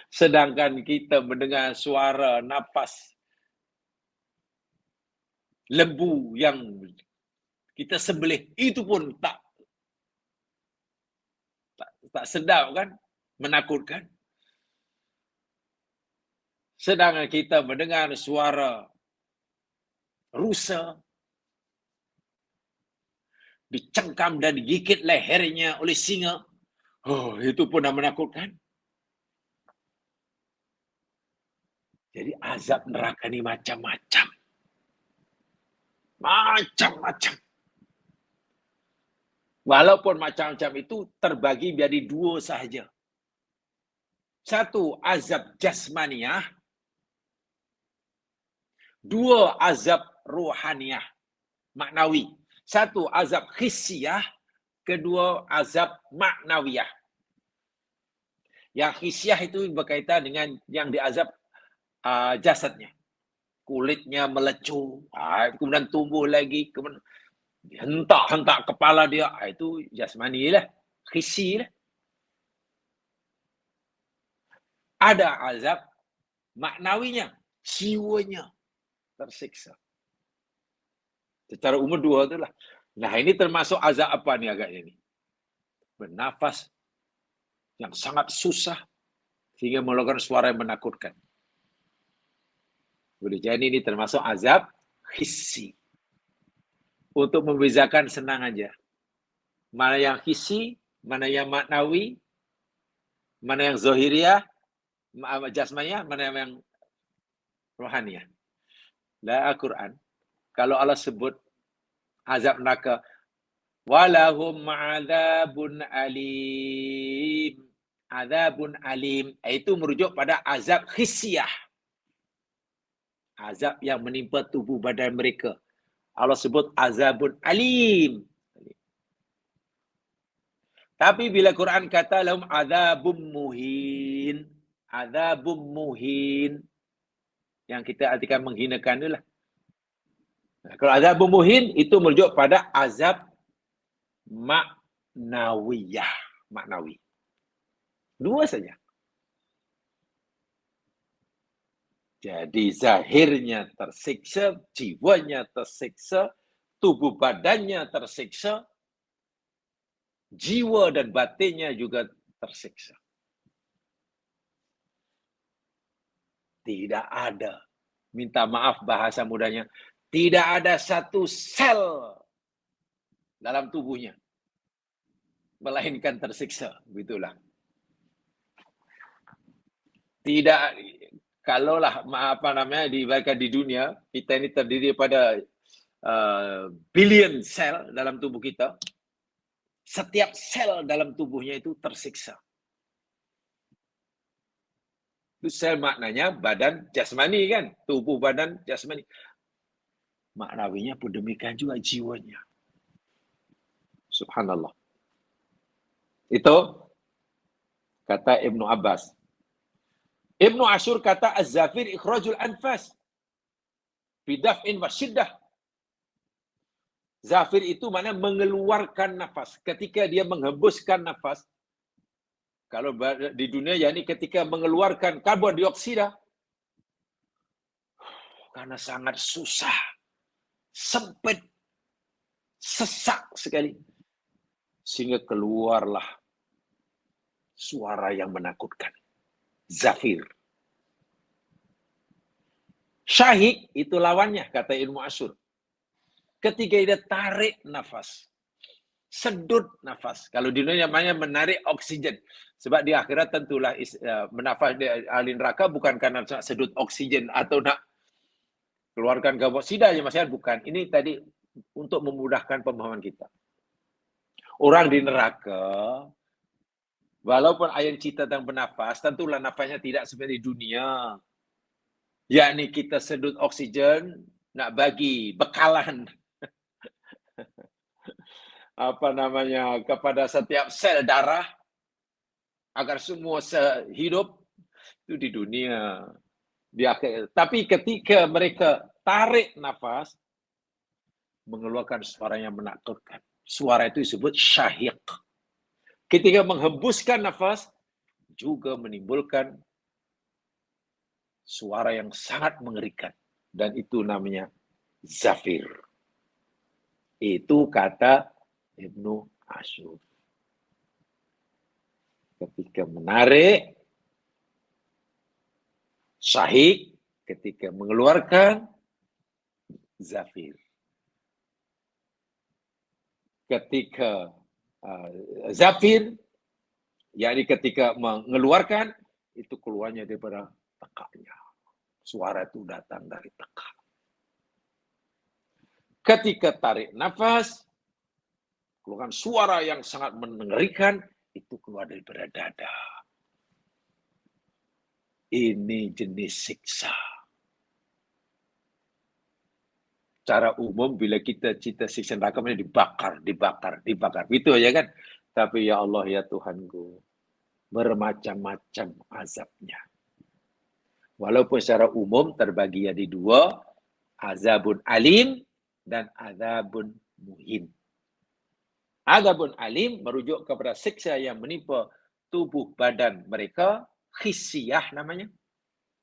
Sedangkan kita mendengar suara nafas lembu yang kita sembelih, itu pun tak sedap kan? Menakutkan. Sedangkan kita mendengar suara rusa dicengkam dan digigit lehernya oleh singa, itu pun dah menakutkan. Jadi azab neraka ni macam-macam. Macam-macam. Walaupun macam-macam itu terbagi menjadi dua sahaja. Satu, azab jasmaniah. Dua, azab ruhaniyah, maknawi. Satu, azab hissiyah. Kedua, azab maknawiyah. Yang hissiyah itu berkaitan dengan yang diazab jasadnya. Kulitnya melecur, kemudian tumbuh lagi, kemudian hentak-hentak kepala dia, itu jasmani lah, hissi lah. Ada azab maknawinya, jiwanya tersiksa. Secara umum dua tu lah. Nah, ini termasuk azab apa ni agaknya ni? Bernafas yang sangat susah sehingga mengeluarkan suara yang menakutkan. Boleh jadi ini termasuk azab hissi. Untuk membezakan senang aja. Mana yang hissi, mana yang maknawi, mana yang zahiriyah, jasmaniah, mana yang rohaniyah. Dalam Al-Quran, kalau Allah sebut azab neraka, walahum adzabun alim. Adzabun alim. Itu merujuk pada azab hissiyah. Azab yang menimpa tubuh badan mereka. Allah sebut azabun alim. Tapi bila Quran kata lahum azabum muhin. Azabum muhin. Yang kita artikan menghinakan itulah. Kalau azabum muhin itu merujuk pada azab maknawiyah. Maknawi. Dua saja. Jadi zahirnya tersiksa, jiwanya tersiksa, tubuh badannya tersiksa, jiwa dan batinnya juga tersiksa. Tidak ada, minta maaf bahasa mudahnya, tidak ada satu sel dalam tubuhnya melainkan tersiksa, begitulah. Tidak, kalaulah diibaratkan di dunia, kita ini terdiri pada billion sel dalam tubuh kita. Setiap sel dalam tubuhnya itu tersiksa. Itu sel maknanya badan jasmani kan, tubuh badan jasmani. Maknawinya pun demikian juga jiwanya. Subhanallah. Itu kata Ibnu Abbas. Ibnu Ashur kata az-zafir ikhrajul anfas bidaf'in wa syiddah. Zafir itu mana mengeluarkan nafas. Ketika dia menghembuskan nafas, kalau di dunia yakni ketika mengeluarkan karbon dioksida, karena sangat susah, sempit, sesak sekali, sehingga keluarlah suara yang menakutkan. Zafir. Syahik itu lawannya, kata Ibnu Ashur. Ketika dia tarik nafas, sedut nafas. Kalau di dunia namanya menarik oksigen. Sebab di akhirat tentulah menafas di ahli neraka bukan karena nak sedut oksigen atau nak keluarkan karbon dioksida aja masalah, bukan. Ini tadi untuk memudahkan pemahaman kita. Orang di neraka Walaupun ayat cerita tentang bernafas, tentulah nafasnya tidak seperti dunia. Yakni kita sedut oksigen, nak bagi bekalan kepada setiap sel darah agar semua hidup itu di dunia. Tapi ketika mereka tarik nafas, mengeluarkan suara yang menakutkan. Suara itu disebut syahiq. Ketika menghembuskan nafas, juga menimbulkan suara yang sangat mengerikan. Dan itu namanya zafir. Itu kata Ibnu Ashur. Ketika menarik, syahik. Ketika mengeluarkan, zafir. Ketika zafir, yakni ketika mengeluarkan, itu keluarnya daripada tekaknya. Suara itu datang dari tekak. Ketika tarik nafas, keluarkan suara yang sangat mengerikan, itu keluar daripada dada. Ini jenis siksa. Cara umum bila kita cerita siksa neraka dibakar. Itu aja kan. Tapi ya Allah ya Tuhanku, bermacam-macam azabnya. Walaupun secara umum terbagi jadi dua, azabun alim dan azabun muhin. Azabun alim merujuk kepada siksa yang menimpa tubuh badan mereka, khissiyah namanya.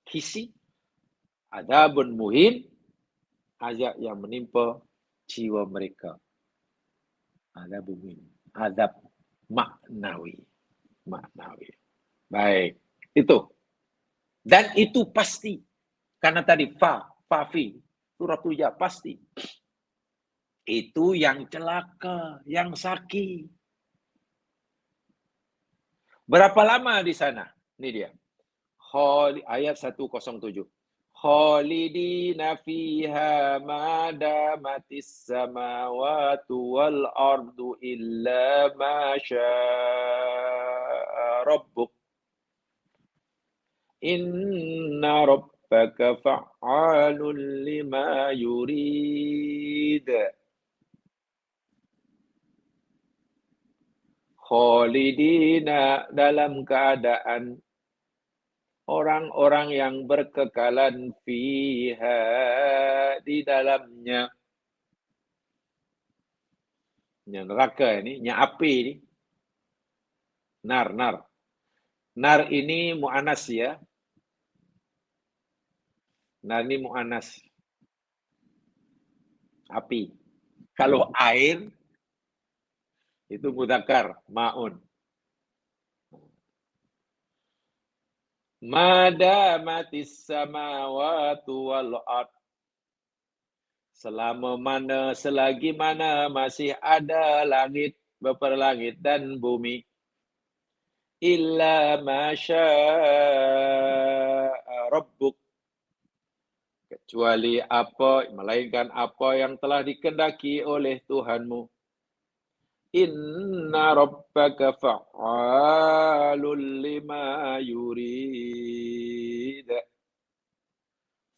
Hissi. Azabun muhin, azab yang menimpa jiwa mereka. Azabun muhin. Azab maknawi. Baik, itu. Dan itu pasti. Karena tadi fi, suratu ya pasti. Itu yang celaka, yang sakit. Berapa lama di sana? Ini dia. Ayat 107. Khalidina fiha ma damatis samawatu wal ardu illa ma syaa rabbuk. Inna rabbaka fa'alun lima yurid. Khalidina, dalam keadaan orang-orang yang berkekalan fiha, di dalamnya. Neraka ini, api ini. Nar. Nar ini mu'anas ya. Nar ini mu'anas. Api. Kalau air, itu mudzakkar, ma'un. Madamatis samawatu wal ard. Selagi mana masih ada langit, berlangit dan bumi. Illa masya'a rabbuk. Kecuali melainkan apa yang telah dikehendaki oleh Tuhanmu. Inna rabbaka fa'alul lima yurid.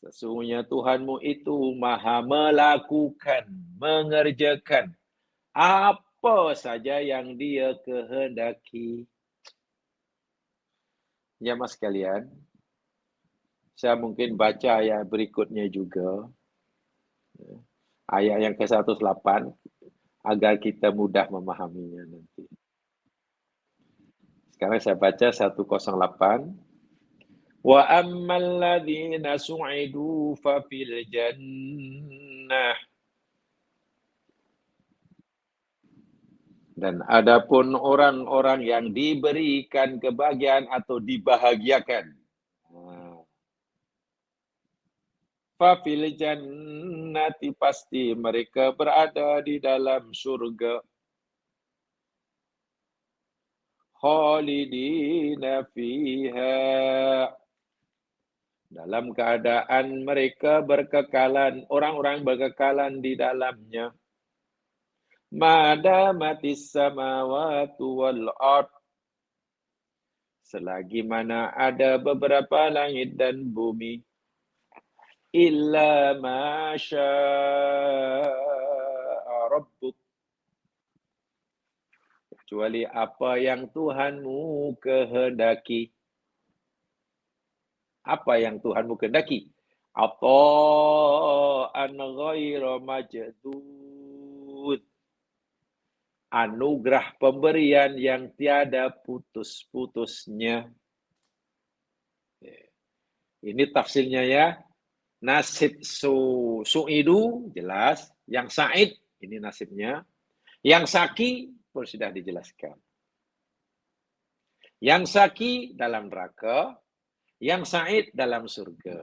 Sesungguhnya Tuhanmu itu maha melakukan, mengerjakan apa saja yang dia kehendaki. Ya mas sekalian, saya mungkin baca ayat berikutnya juga. Ayat yang ke-108. Agar kita mudah memahaminya nanti. Sekarang saya baca 108. Wa ammal ladzina su'idu fa fil jannah. Dan adapun orang-orang yang diberikan kebahagiaan atau dibahagiakan. Fa fil jannati, pasti mereka berada di dalam surga. Khalidina fiha, dalam keadaan mereka berkekalan, orang-orang berkekalan di dalamnya. Madamatis samawatu wal ard, Selagi mana ada beberapa langit dan bumi. Illa ma syaa rabbuk. Kecuali apa yang Tuhanmu kehendaki. Apa yang Tuhanmu kehendaki? Ata'an ghaira majdud. Anugerah pemberian yang tiada putus-putusnya. Ini tafsirnya ya. Nasib su'idu, jelas. Yang sa'id, ini nasibnya. Yang saki, pun sudah dijelaskan. Yang saki dalam neraka, yang sa'id dalam surga.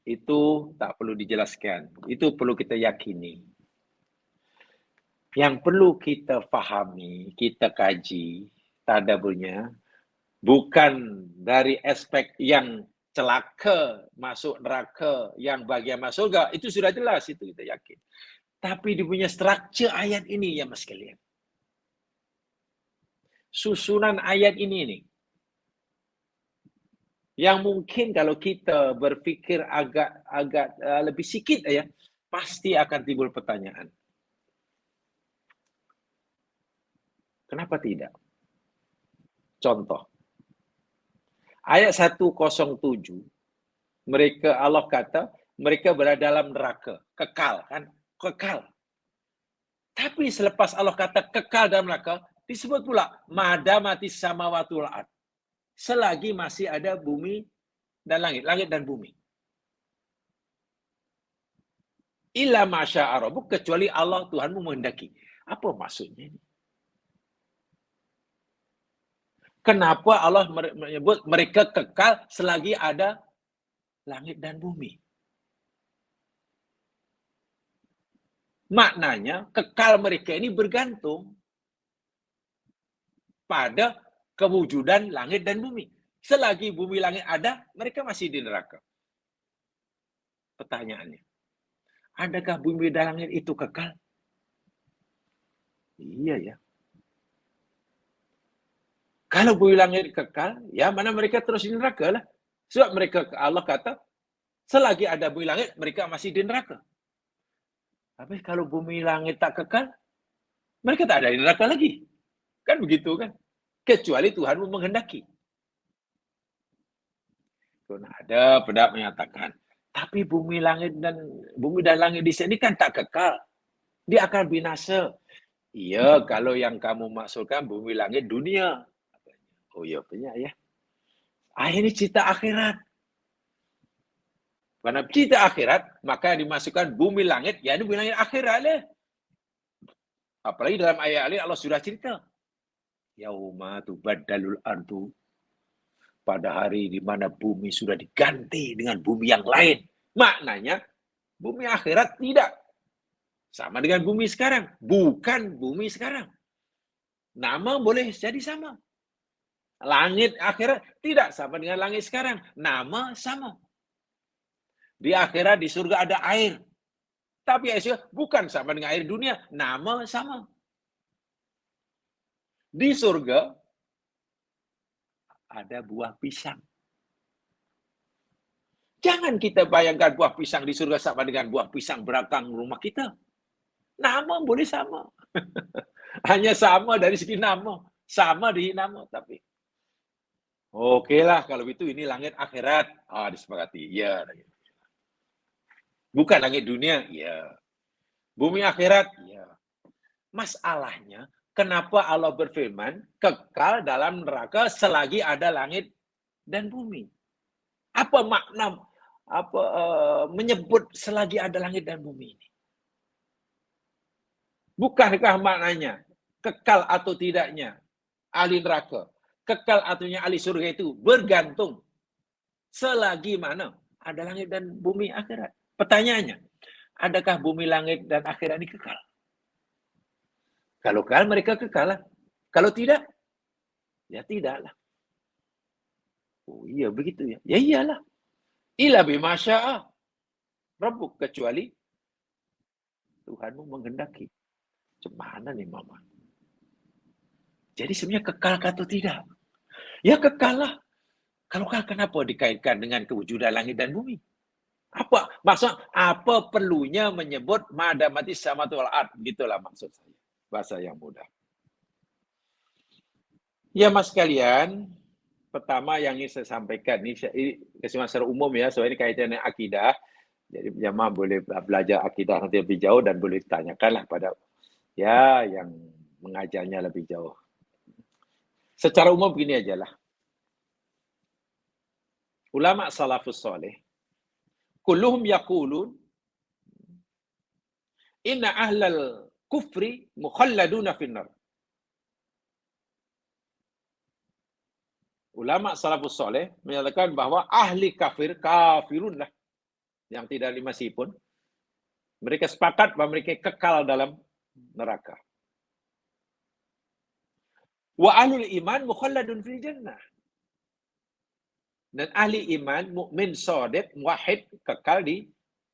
Itu tak perlu dijelaskan. Itu perlu kita yakini. Yang perlu kita fahami, kita kaji, tadaburnya, bukan dari aspek yang celaka, masuk neraka, yang bagian masuk surga. Itu sudah jelas, itu kita yakin. Tapi dia punya struktur ayat ini, ya mas sekalian. Susunan ayat ini nih. Yang mungkin kalau kita berpikir agak lebih sikit ya, pasti akan timbul pertanyaan. Kenapa tidak? Contoh. Ayat 107, Allah kata, mereka berada dalam neraka. Kekal, kan? Kekal. Tapi selepas Allah kata kekal dalam neraka, disebut pula, madamatis samawatul ard. Selagi masih ada bumi dan langit dan bumi. Illa masya'a rabbuk, kecuali Allah Tuhanmu menghendaki. Apa maksudnya ini? Kenapa Allah menyebut mereka kekal selagi ada langit dan bumi? Maknanya kekal mereka ini bergantung pada kewujudan langit dan bumi. Selagi bumi langit ada, mereka masih di neraka. Pertanyaannya, adakah bumi dan langit itu kekal? Iya ya. Kalau bumi langit kekal, ya mana mereka terus di neraka lah. Sebab mereka, Allah kata, selagi ada bumi langit, mereka masih di neraka. Tapi kalau bumi langit tak kekal, mereka tak ada di neraka lagi. Kan begitu kan? Kecuali Tuhanmu menghendaki. Ada pendapat menyatakan, tapi bumi dan langit di sini kan tak kekal. Dia akan binasa. Iya, kalau yang kamu maksudkan bumi langit dunia. Oh iya, punya ya. Ini cita akhirat. Karena cita akhirat, maka dimasukkan bumi langit, ya ini bumi langit akhirat lah. Apalagi dalam ayat lain Allah sudah cerita. Yauma tubaddalul ardu. Pada hari di mana bumi sudah diganti dengan bumi yang lain. Maknanya, bumi akhirat tidak sama dengan bumi sekarang. Bukan bumi sekarang. Nama boleh jadi sama. Langit akhirat tidak sama dengan langit sekarang. Nama sama. Di akhirat, di surga ada air. Tapi air surga bukan sama dengan air dunia. Nama sama. Di surga ada buah pisang. Jangan kita bayangkan buah pisang di surga sama dengan buah pisang belakang rumah kita. Nama boleh sama. Hanya sama dari segi nama. Sama di nama, tapi oke lah kalau itu ini langit akhirat. Disepakati. Ya. Bukan langit dunia. Ya. Bumi akhirat. Ya. Masalahnya, kenapa Allah berfirman kekal dalam neraka selagi ada langit dan bumi? Apa makna menyebut selagi ada langit dan bumi ini? Bukankah maknanya kekal atau tidaknya ahli neraka, kekal ataunya ahli surga itu bergantung selagi mana ada langit dan bumi akhirat? Pertanyaannya, adakah bumi, langit, dan akhirat ini kekal? Kalau kekal, mereka kekal lah. Kalau tidak, ya tidaklah. Oh iya, begitu ya. Ya iyalah. Ila bima syaa Rabbuk, kecuali Tuhanmu menghendaki. Macam mana nih Mama? Jadi sebenarnya kekal atau tidak? Ya kekal lah. Kalau kekal kenapa dikaitkan dengan kewujudan langit dan bumi? Apa maksud apa perlunya menyebut madamati samawati wal ard? Gitulah maksud saya. Bahasa yang mudah. Ya Mas sekalian, pertama yang ingin saya sampaikan ini kesimpulan secara umum ya, soal ini kaitan dengan akidah. Jadi jemaah boleh belajar akidah nanti lebih jauh dan boleh tanyakanlah pada ya yang mengajarnya lebih jauh. Secara umum begini aja lah. Ulama salafus soleh, kulluhum yaqulun inna ahlal kufri mukhalladuna finnar. Ulama salafus soleh menyatakan bahwa ahli kafirun lah, yang tidak dimasihi pun, mereka sepakat bahwa mereka kekal dalam neraka. Wa ahlul iman mukhalladun fil jannah. Dan ahli iman, mukmin shadiq, muwahhid, kekal di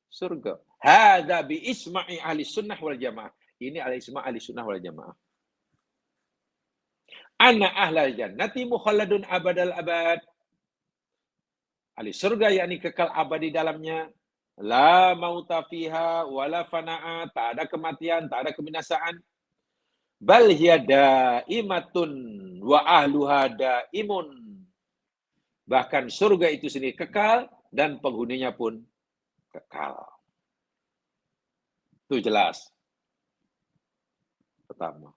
surga. Hadza bi isma'i ahli sunnah wal jamaah. Ini ahli isma' ahli sunnah wal jamaah. Anna ahlal jannati mukhalladun abadal abad. Ahli surga yakni kekal abadi dalamnya. La mauta fiha wala fana'a, tak ada kematian, tak ada kebinasaan. Bal hiya daimatun wa ahluha daimun. Bahkan surga itu sendiri kekal dan penghuninya pun kekal. Itu jelas. Pertama.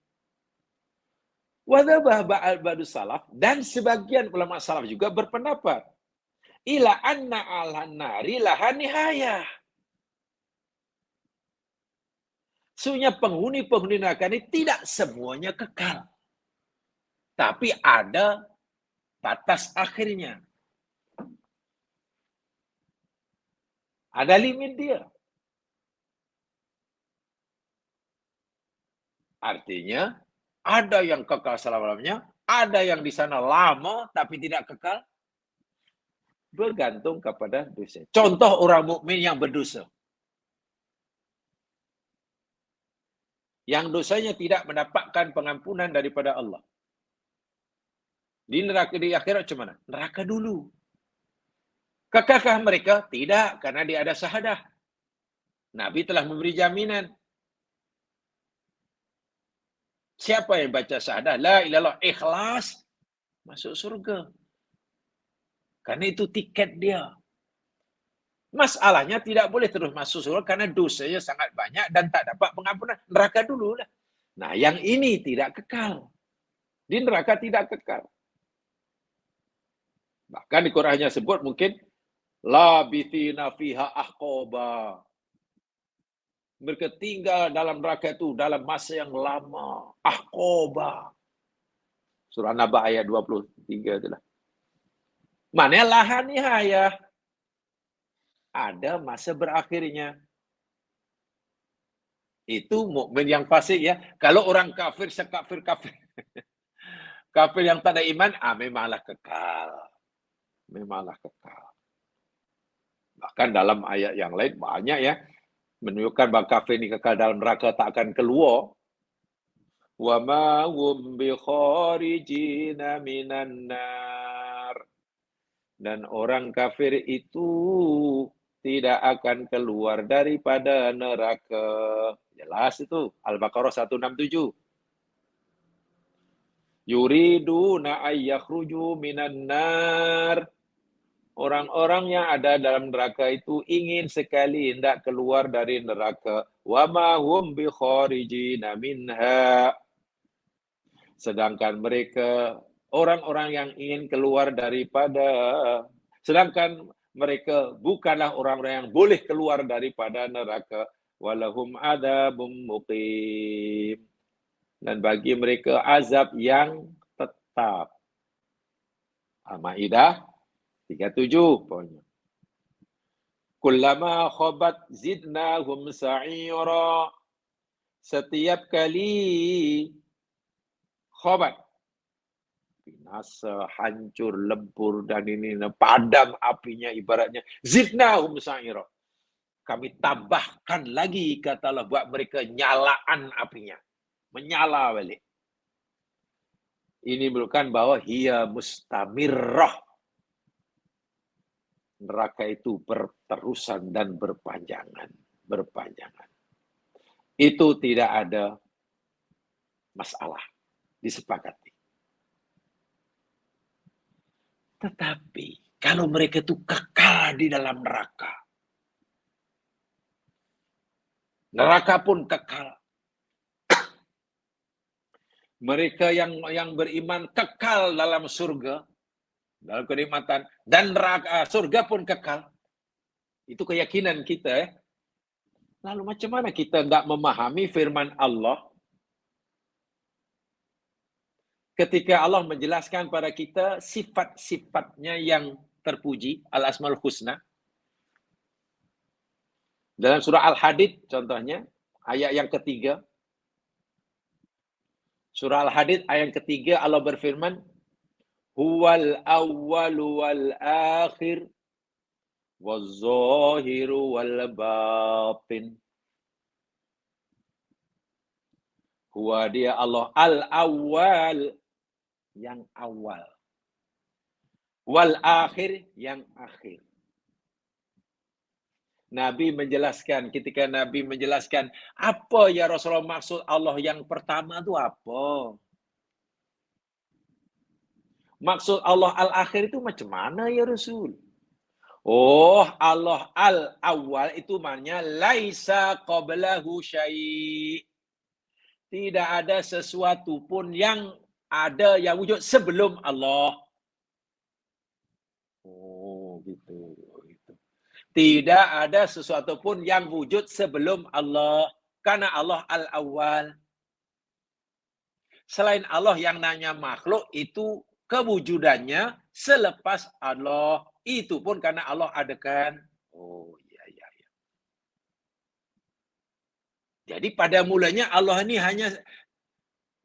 Wadhabah ba'du salaf, dan sebagian ulama salaf juga berpendapat ila anna al-nari laha nihayah. Sesungguhnya penghuni-penghuni neraka ini tidak semuanya kekal. Tapi ada batas akhirnya. Ada limit dia. Artinya, ada yang kekal selama-lamanya, ada yang di sana lama tapi tidak kekal. Bergantung kepada dosa. Contoh orang mukmin yang berdosa. Yang dosanya tidak mendapatkan pengampunan daripada Allah. Di neraka di akhirat macam mana? Neraka dulu. Kekalkah mereka? Tidak, karena dia ada syahadah. Nabi telah memberi jaminan. Siapa yang baca syahadah? La ilallah, ikhlas, masuk surga. Karena itu tiket dia. Masalahnya tidak boleh terus masuk surga karena dosanya sangat banyak dan tak dapat pengampunan. Neraka dulu lah. Nah, yang ini tidak kekal. Di neraka tidak kekal. Bahkan di Qurannya sebut mungkin labithina fiha ahqaba. Mereka tinggal dalam neraka itu dalam masa yang lama. Ahqaba. Surah Naba ayat 23 itulah. Mana lahan nihayah. Ada masa berakhirnya. Itu mukmin yang fasik ya. Kalau orang kafir sekafir-kafir. Kafir yang tak ada iman, memanglah kekal. Memanglah kekal. Bahkan dalam ayat yang lain banyak ya. Menunjukkan bahawa kafir ini kekal dalam neraka tak akan keluar. Wa ma hum bi kharijina minan nar. Dan orang kafir itu tidak akan keluar daripada neraka. Jelas itu. Al-Baqarah 167. Yuriduna ayyakhruju minan nar. Orang-orang yang ada dalam neraka itu ingin sekali hendak keluar dari neraka. Wa ma hum bi kharijina minha. Sedangkan mereka orang-orang yang ingin keluar daripada, sedangkan mereka bukanlah orang-orang yang boleh keluar daripada neraka. Walahum adzabum muqim. Dan bagi mereka azab yang tetap. Al-Maidah 37 poinnya. Kullama khabat zidnahum sa'ira. Setiap kali khabat, binasa, hancur, lebur, dan ini padam apinya ibaratnya. Zidnahum sa'ira. Kami tambahkan lagi, kata Allah, buat mereka nyalaan apinya. Menyala balik. Ini menunjukkan bahwa hiya mustamirrah. Neraka itu berterusan dan berpanjangan. Itu tidak ada masalah, disepakati. Tetapi kalau mereka itu kekal di dalam neraka, neraka pun kekal. Mereka yang beriman kekal dalam surga, dalam kenikmatan, dan neraka surga pun kekal. Itu keyakinan kita ya. Lalu macam mana kita nggak memahami firman Allah ketika Allah menjelaskan pada kita sifat-sifatnya yang terpuji, Al-Asmaul Husna. Dalam surah Al-Hadid contohnya, ayat yang ketiga. Surah Al-Hadid ayat ketiga Allah berfirman, Huwal awwalu wal akhir waz zahiru wal batin. Huwa dia Allah al-awwal, yang awal. Wal akhir, yang akhir. Nabi menjelaskan, ketika Nabi menjelaskan, apa ya Rasulullah maksud Allah yang pertama itu apa? Maksud Allah al-akhir itu macam mana ya Rasul? Oh, Allah al-awwal itu maknanya laisa qablahu syai'. Tidak ada sesuatu pun yang ada yang wujud sebelum Allah. Oh, gitu. Tidak ada sesuatu pun yang wujud sebelum Allah. Karena Allah al-awwal. Selain Allah yang nanya makhluk itu kewujudannya selepas Allah. Itu pun karena Allah adakan. Oh, iya. Jadi pada mulanya Allah ini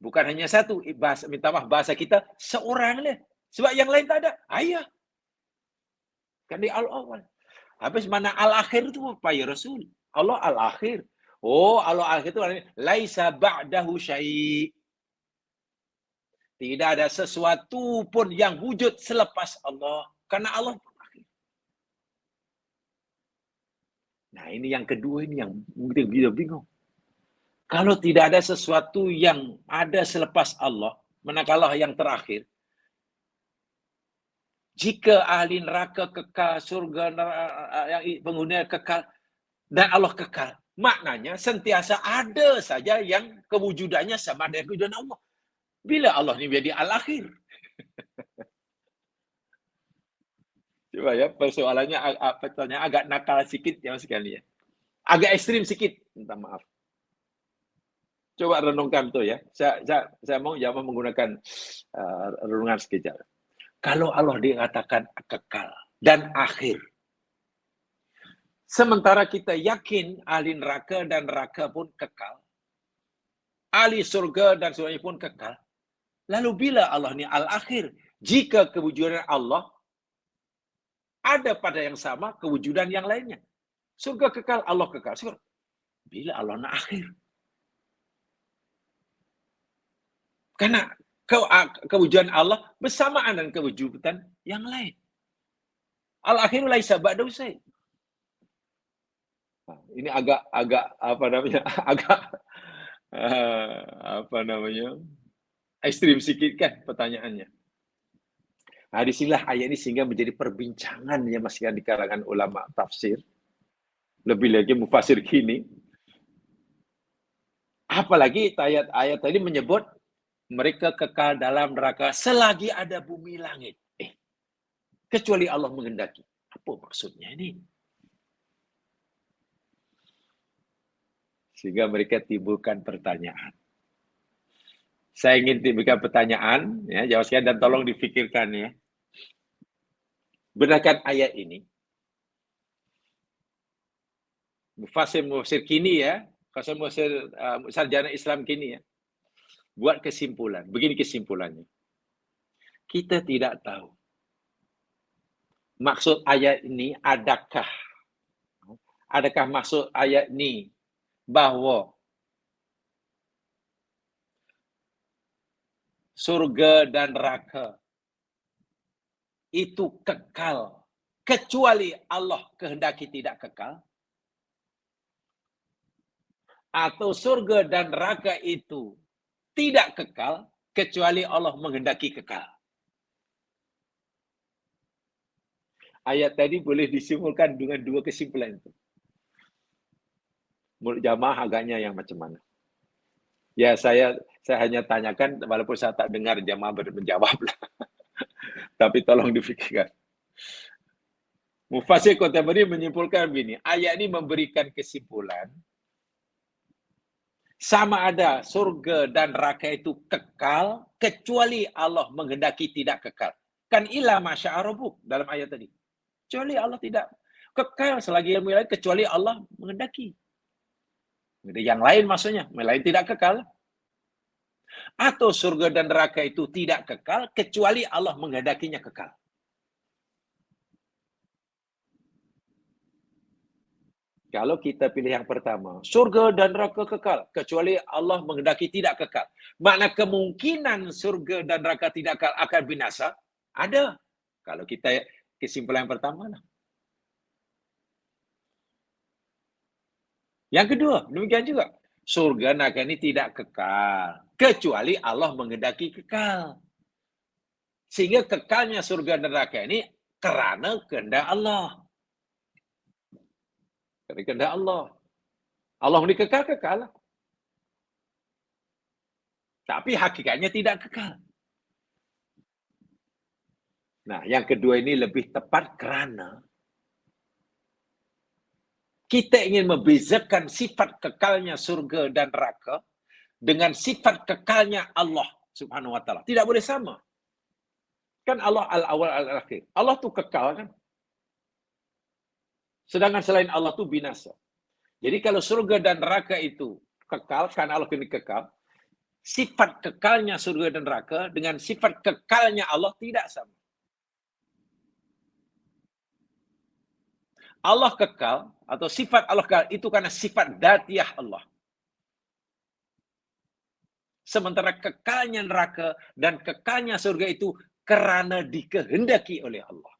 bukan hanya satu. Minta maaf bahasa kita seorang lah. Sebab yang lain tak ada. Ayah. Kan di al-awwal. Habis mana al-akhir itu apa ya Rasul? Allah al-akhir. Oh, Allah al-akhir itu laisa ba'dahu syai'. Tidak ada sesuatu pun yang wujud selepas Allah. Karena Allah akhir. Nah, ini yang kedua ini yang mungkin kita bingung. Kalau tidak ada sesuatu yang ada selepas Allah, manakala yang terakhir, jika ahli neraka kekal, surga yang penghuni kekal, dan Allah kekal, maknanya sentiasa ada saja yang kewujudannya sama dengan kewujudan Allah. Bila Allah ini menjadi al-akhir? Coba ya, persoalannya agak nakal sikit ya sekali ya. Agak ekstrim sikit, minta maaf. Coba renungkan tuh ya. Saya mau jangan menggunakan renungan sekejap. Kalau Allah dikatakan kekal dan akhir, sementara kita yakin ahli neraka dan neraka pun kekal, ahli surga dan surga pun kekal, lalu bila Allah ini al-akhir? Jika kewujudan Allah ada pada yang sama kewujudan yang lainnya. Surga kekal, Allah kekal. Surga. Bila Allah nak akhir? Karena kewujudan Allah bersamaan dengan kewujudan yang lain. Al-akhiru laisa ba'dahu syai'. Ini agak apa namanya? Agak apa namanya? Ekstrim sedikit kan pertanyaannya. Nah, disinilah ayat ini sehingga menjadi perbincangan yang masih di kalangan ulama tafsir. Lebih lagi mufasir kini. Apalagi ayat tadi menyebut mereka kekal dalam neraka selagi ada bumi langit. Kecuali Allah menghendaki. Apa maksudnya ini? Sehingga mereka timbulkan pertanyaan. Saya ingin timbulkan pertanyaan, ya, jawab sekalian dan tolong difikirkan ya. Benarkan ayat ini? Mufasir kini ya, mufasir sarjana Islam kini ya, buat kesimpulan. Begini kesimpulannya. Kita tidak tahu maksud ayat ini adakah maksud ayat ini bahwa surga dan neraka itu kekal, kecuali Allah kehendaki tidak kekal? Atau surga dan neraka itu tidak kekal, kecuali Allah menghendaki kekal? Ayat tadi boleh disimpulkan dengan dua kesimpulan itu. Menurut jamaah agaknya yang macam mana? Ya, saya hanya tanyakan, walaupun saya tak dengar jamaah menjawab lah. Tapi tolong difikirkan. Mufassir Qurtubi menyimpulkan begini, ayat ini memberikan kesimpulan, sama ada surga dan neraka itu kekal, kecuali Allah menghendaki tidak kekal. Kan ila masya'arabuk dalam ayat tadi. Kecuali Allah tidak kekal selagi ilmu lain, kecuali Allah menghendaki. Yang lain maksudnya, yang lain tidak kekal. Atau surga dan neraka itu tidak kekal, kecuali Allah menghendakinya kekal. Kalau kita pilih yang pertama, surga dan neraka kekal, kecuali Allah menghendaki tidak kekal. Makna kemungkinan surga dan neraka tidak kekal akan binasa, ada. Kalau kita kesimpulan yang pertama lah. Yang kedua, demikian juga. Surga neraka ini tidak kekal, kecuali Allah menghendaki kekal. Sehingga kekalnya surga dan neraka ini kerana kehendak Allah. Kerana kehendak Allah. Allah ini kekal. Tapi hakikatnya tidak kekal. Nah, yang kedua ini lebih tepat kerana kita ingin membezakan sifat kekalnya surga dan neraka dengan sifat kekalnya Allah Subhanahu wa taala. Tidak boleh sama. Kan Allah al-awwal al-akhir. Allah tu kekal kan? Sedangkan selain Allah tu binasa. Jadi kalau surga dan neraka itu kekal, kan Allah kini kekal, sifat kekalnya surga dan neraka dengan sifat kekalnya Allah tidak sama. Allah kekal atau sifat Allah kekal itu karena sifat dzatiyah Allah. Sementara kekalnya neraka dan kekalnya surga itu kerana dikehendaki oleh Allah.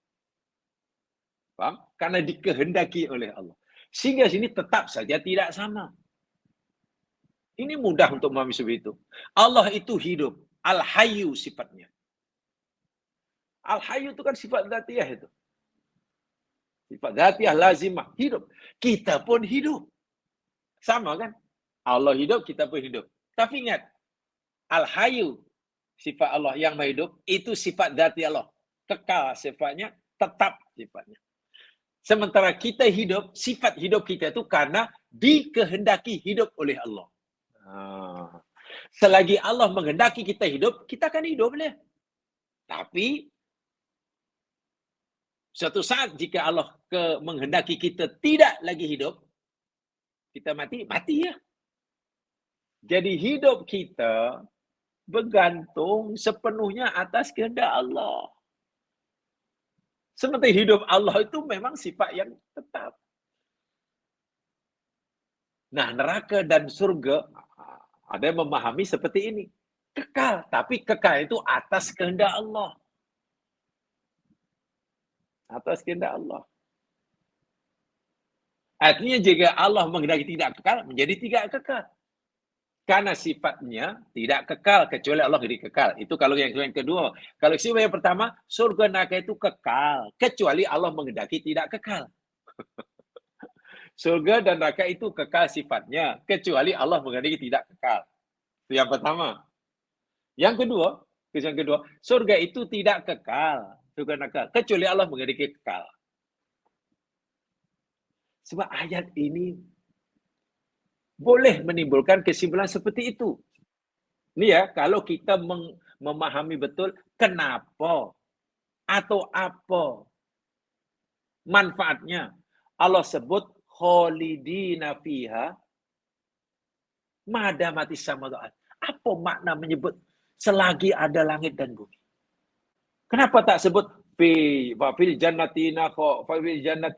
Faham? Karena dikehendaki oleh Allah. Sehingga sini tetap saja tidak sama. Ini mudah untuk memahami seperti itu. Allah itu hidup. Al-Hayyu sifatnya. Al-Hayyu itu kan sifat dzatiyah itu. Sifat dzatiyah lazimah. Hidup. Kita pun hidup. Sama kan? Allah hidup, kita pun hidup. Tapi ingat, Al-Hayyu, sifat Allah yang maha hidup, itu sifat dzatiyah Allah. Kekal sifatnya, tetap sifatnya. Sementara kita hidup, sifat hidup kita itu karena dikehendaki hidup oleh Allah. Selagi Allah menghendaki kita hidup, kita akan hidup boleh. Tapi suatu saat jika Allah menghendaki kita tidak lagi hidup, kita mati ya. Jadi hidup kita bergantung sepenuhnya atas kehendak Allah. Seperti hidup Allah itu memang sifat yang tetap. Nah, neraka dan surga, ada yang memahami seperti ini. Kekal, tapi kekal itu atas kehendak Allah. Atas kehendak Allah. Artinya jika Allah menghendaki tidak kekal, menjadi tidak kekal. Karena sifatnya tidak kekal, kecuali Allah jadi kekal. Itu kalau yang kedua. Kalau sifat yang pertama, surga neraka itu kekal, kecuali Allah menghendaki tidak kekal. Surga dan neraka itu kekal sifatnya, kecuali Allah menghendaki tidak kekal. Itu yang pertama. Yang kedua, surga itu tidak kekal, surga neraka, kecuali Allah menghendaki kekal. Sebab ayat ini boleh menimbulkan kesimpulan seperti itu. Ini ya, kalau kita memahami betul kenapa atau apa manfaatnya Allah sebut khalidina fiha madamati samawat. Apa makna menyebut selagi ada langit dan bumi? Kenapa tak sebut fil jannati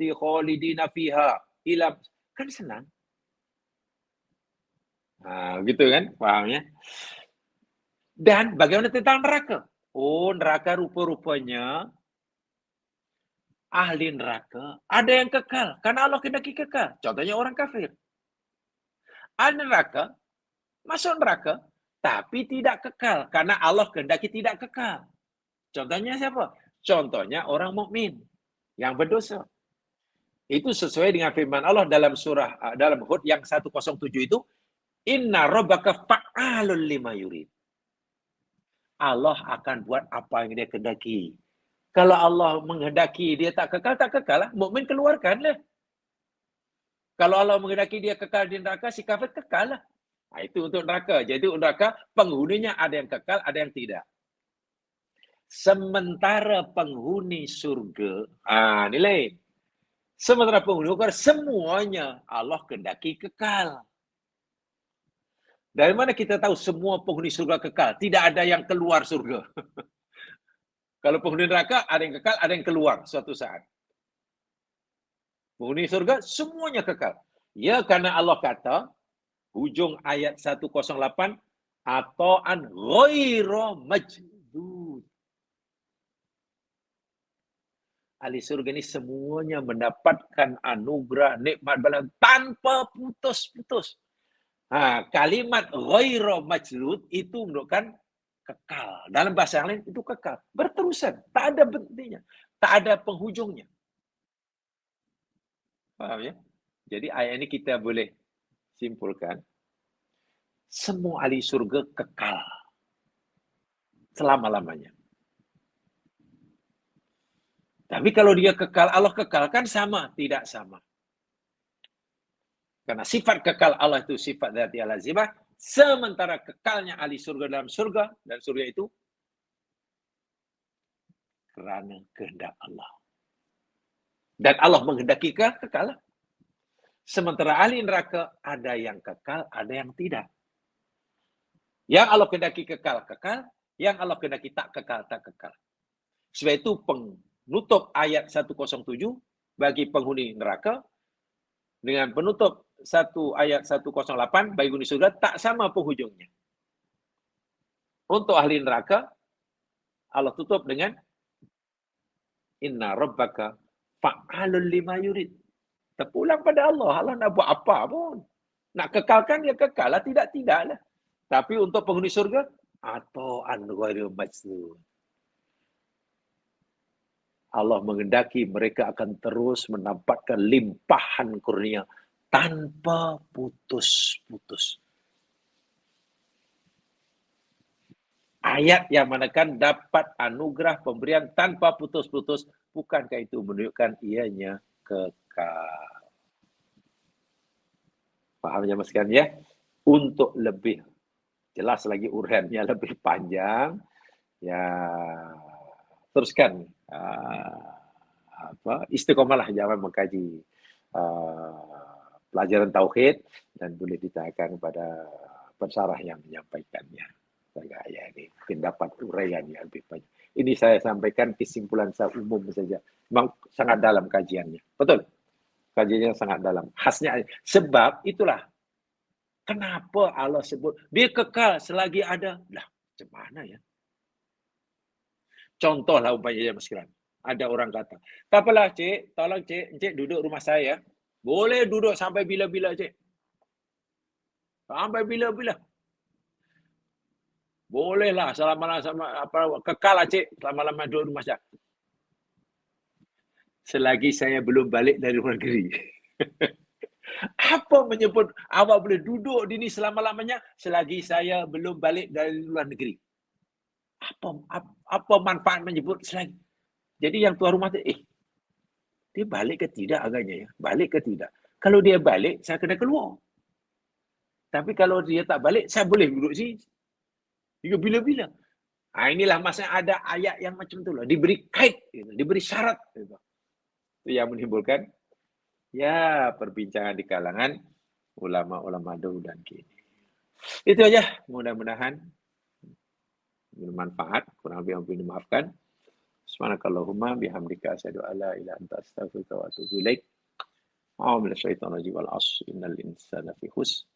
khalidina fiha ila? Kan senang. Nah, gitu kan pahamnya. Dan bagaimana tentang neraka? Oh, neraka rupa-rupanya ahli neraka ada yang kekal karena Allah kehendaki kekal. Contohnya orang kafir. Ahli neraka masuk neraka tapi tidak kekal karena Allah kehendaki tidak kekal. Contohnya siapa? Contohnya orang mukmin yang berdosa. Itu sesuai dengan firman Allah dalam dalam Hud yang 107 itu, inna rabbaka fa'alul lima yurid. Allah akan buat apa yang dia kehendaki. Kalau Allah menghendaki dia tak kekal lah. Mukmin keluarkanlah. Kalau Allah menghendaki dia kekal di neraka, si kafir kekal lah. Nah, itu untuk neraka. Jadi untuk neraka, penghuninya ada yang kekal, ada yang tidak. Sementara penghuni surga, ini lain. Sementara penghuni surga, semuanya Allah kehendaki kekal. Dari mana kita tahu semua penghuni surga kekal? Tidak ada yang keluar surga. Kalau penghuni neraka, ada yang kekal, ada yang keluar suatu saat. Penghuni surga, semuanya kekal. Ya, karena Allah kata, hujung ayat 108, ata'an ghaira majdud. Ahli surga ini semuanya mendapatkan anugerah, nikmat balas tanpa putus-putus. Kalimat ghaira majdud itu menunjukkan kekal. Dalam bahasa yang lain itu kekal. Berterusan. Tak ada berhentinya. Tak ada penghujungnya. Paham ya? Jadi ayat ini kita boleh simpulkan. Semua ahli surga kekal. Selama-lamanya. Tapi kalau dia kekal, Allah kekalkan sama? Tidak sama. Karena sifat kekal Allah itu sifat dzati al-lazimah. Sementara kekalnya ahli surga dalam surga. Dan surga itu kerana kehendak Allah. Dan Allah menghendaki kekal. Sementara ahli neraka ada yang kekal, ada yang tidak. Yang Allah kehendaki kekal, kekal. Yang Allah kehendaki tak kekal, tak kekal. Sebab itu penutup ayat 107 bagi penghuni neraka dengan penutup ayat 108 bagi penghuni surga tak sama penghujungnya. Untuk ahli neraka, Allah tutup dengan inna rabbaka fa'alul lima yurid. Terpulang pada Allah. Allah nak buat apa pun. Nak kekalkan, ya kekal lah. Tidak lah. Tapi untuk penghuni surga, ata'an ghaira majdud. Allah menghendaki mereka akan terus mendapatkan limpahan kurnia tanpa putus-putus. Ayat yang manakan dapat anugerah pemberian tanpa putus-putus, bukankah itu menunjukkan ianya kekal? Paham ya Mas Kan ya? Untuk lebih jelas lagi uraiannya lebih panjang, ya teruskan istiqomalah jangan mengkaji pelajaran tauhid dan boleh ditanyakan kepada pensarah yang menyampaikannya. Saya ini mungkin dapat uraian yang lebih banyak. Ini saya sampaikan kesimpulan saya umum saja. Memang sangat dalam kajiannya. Betul. Kajiannya sangat dalam. Khasnya sebab itulah kenapa Allah sebut dia kekal selagi ada. Lah, macam mana ya? Contohlah umpamanya Mas Kiran. Ada orang kata, tak apalah cik, tolong cik duduk rumah saya. Boleh duduk sampai bila-bila cik. Sampai bila-bila. Bolehlah selama-lama kekal lah cik, selama-lama duduk rumah saya. Selagi saya belum balik dari luar negeri. Apa menyebut awak boleh duduk di sini selama-lamanya selagi saya belum balik dari luar negeri? Apa manfaat menyebut selagi? Jadi yang tuan rumah tu, dia balik ke tidak agaknya ya? Balik ke tidak? Kalau dia balik, saya kena keluar. Tapi kalau dia tak balik, saya boleh duduk sini. Hingga bila-bila. Inilah masa ada ayat yang macam tu lah. Diberi kait, gitu. Diberi syarat. Gitu. Itu yang menimbulkan ya perbincangan di kalangan ulama-ulama dulu dan kini. Itu aja. Mudah-mudahan bermanfaat. Kurang lebih ampun dimaafkan. Subhanakallahumma bihamdika asyhadu an la ilaha illa anta astaghfiruka wa atubu ilaik. A'udzu minasyaitonir rajim wal 'asr innal insana fi khusr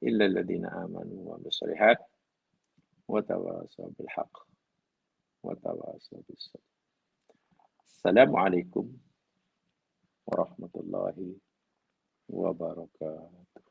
illa alladziina aamanu wa 'amilus shalihaat wa tawassaw bil haqq wa tawassaw bis sabr. Assalamualaikum warahmatullahi wabarakatuh.